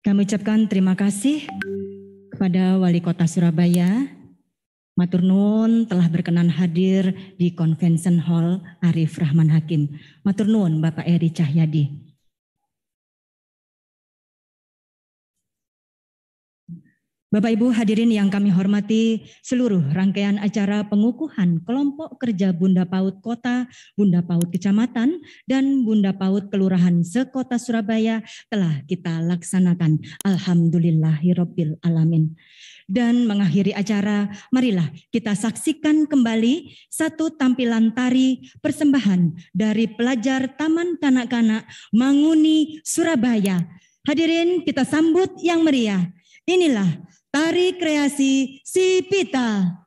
Speaker 1: kami ucapkan terima kasih kepada Wali Kota Surabaya, Matur nuwun telah berkenan hadir di Convention Hall Arif Rahman Hakim. Matur nuwun Bapak Eri Cahyadi. Bapak Ibu hadirin yang kami hormati, seluruh rangkaian acara pengukuhan kelompok kerja Bunda PAUD Kota, Bunda PAUD Kecamatan, dan Bunda PAUD Kelurahan sekota Surabaya telah kita laksanakan. Alhamdulillahirabbil alamin. Dan mengakhiri acara, marilah kita saksikan kembali satu tampilan tari persembahan dari pelajar Taman Kanak-kanak Manguni, Surabaya. Hadirin kita sambut yang meriah. Inilah tari kreasi Si Pita.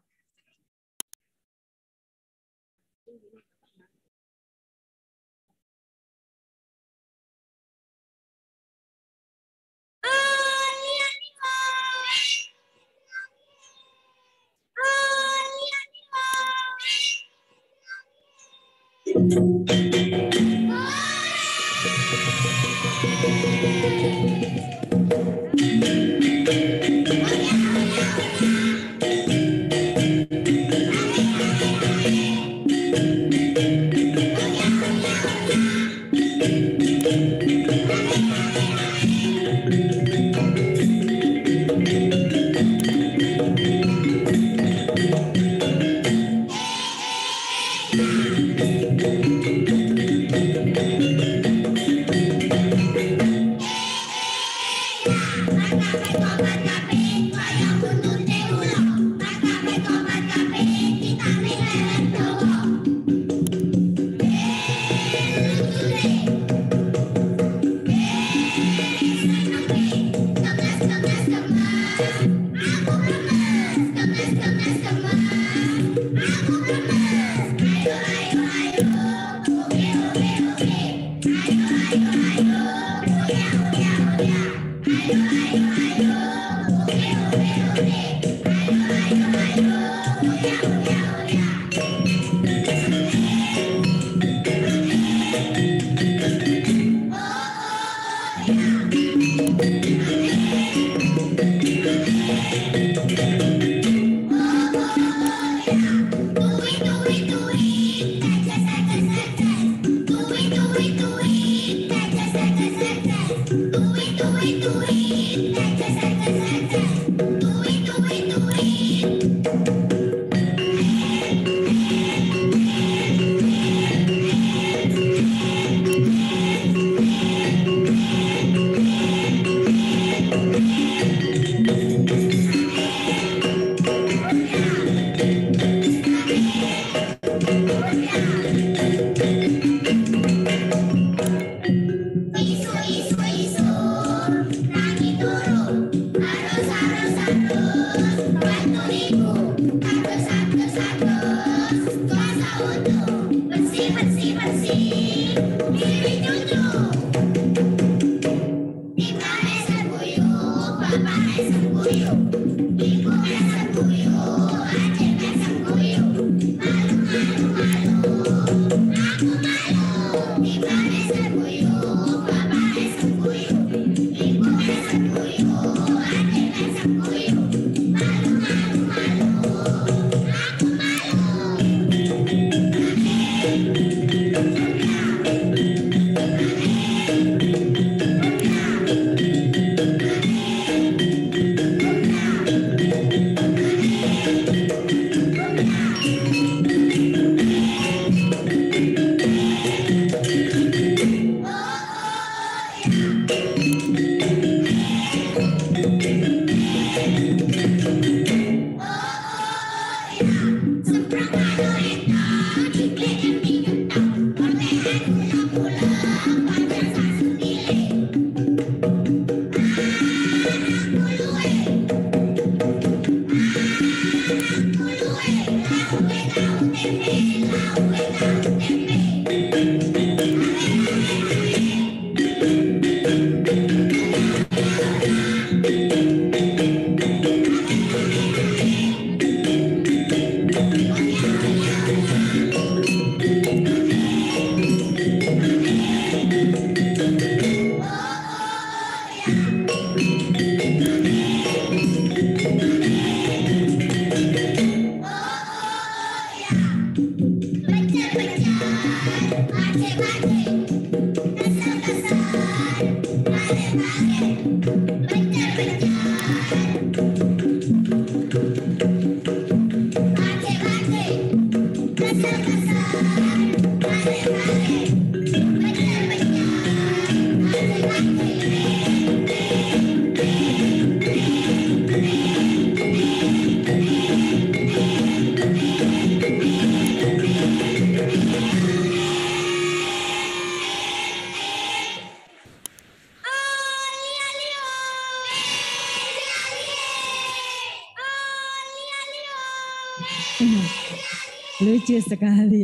Speaker 1: Lucu sekali.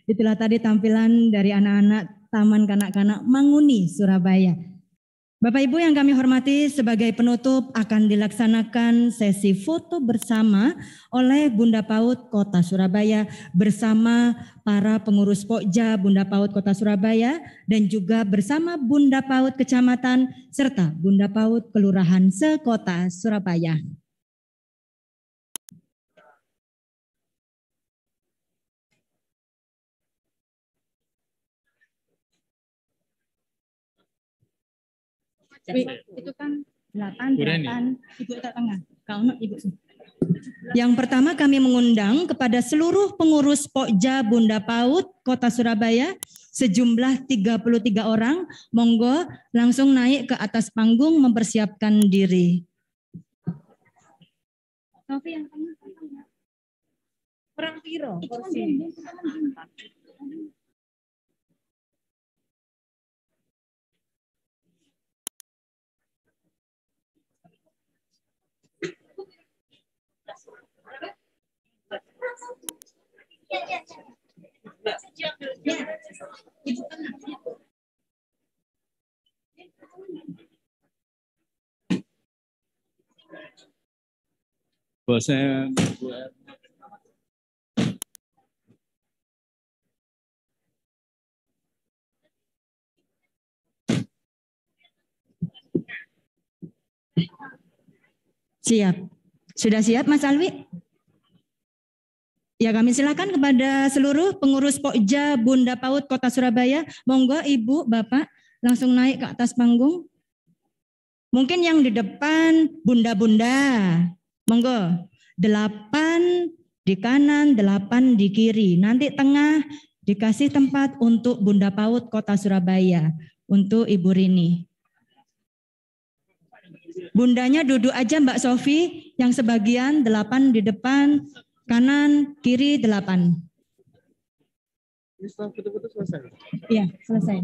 Speaker 1: Itulah tadi tampilan dari anak-anak Taman Kanak-kanak Manguni, Surabaya. Bapak Ibu yang kami hormati, sebagai penutup akan dilaksanakan sesi foto bersama oleh Bunda PAUD Kota Surabaya bersama para pengurus Pokja Bunda PAUD Kota Surabaya dan juga bersama Bunda PAUD Kecamatan serta Bunda PAUD Kelurahan se-Kota Surabaya. Itu kan 8, Ibu tak tengah. Kau Ibu. Yang pertama kami mengundang kepada seluruh pengurus Pokja Bunda PAUD Kota Surabaya sejumlah 33 orang. Monggo langsung naik ke atas panggung mempersiapkan diri. Sofi yang tengah. Perang piro kursi.
Speaker 2: Bosan.
Speaker 1: Siap. Sudah siap Mas Alwi? Ya, kami silakan kepada seluruh pengurus Pokja Bunda PAUD Kota Surabaya. Monggo Ibu, Bapak langsung naik ke atas panggung. Mungkin yang di depan bunda-bunda. Monggo. 8 di kanan, 8 di kiri. Nanti tengah dikasih tempat untuk Bunda PAUD Kota Surabaya. Untuk Ibu Rini. Bundanya duduk aja Mbak Sofi, yang sebagian 8 di depan, kanan, kiri 8.
Speaker 6: Ini setelah foto-foto selesai?
Speaker 1: Iya, selesai.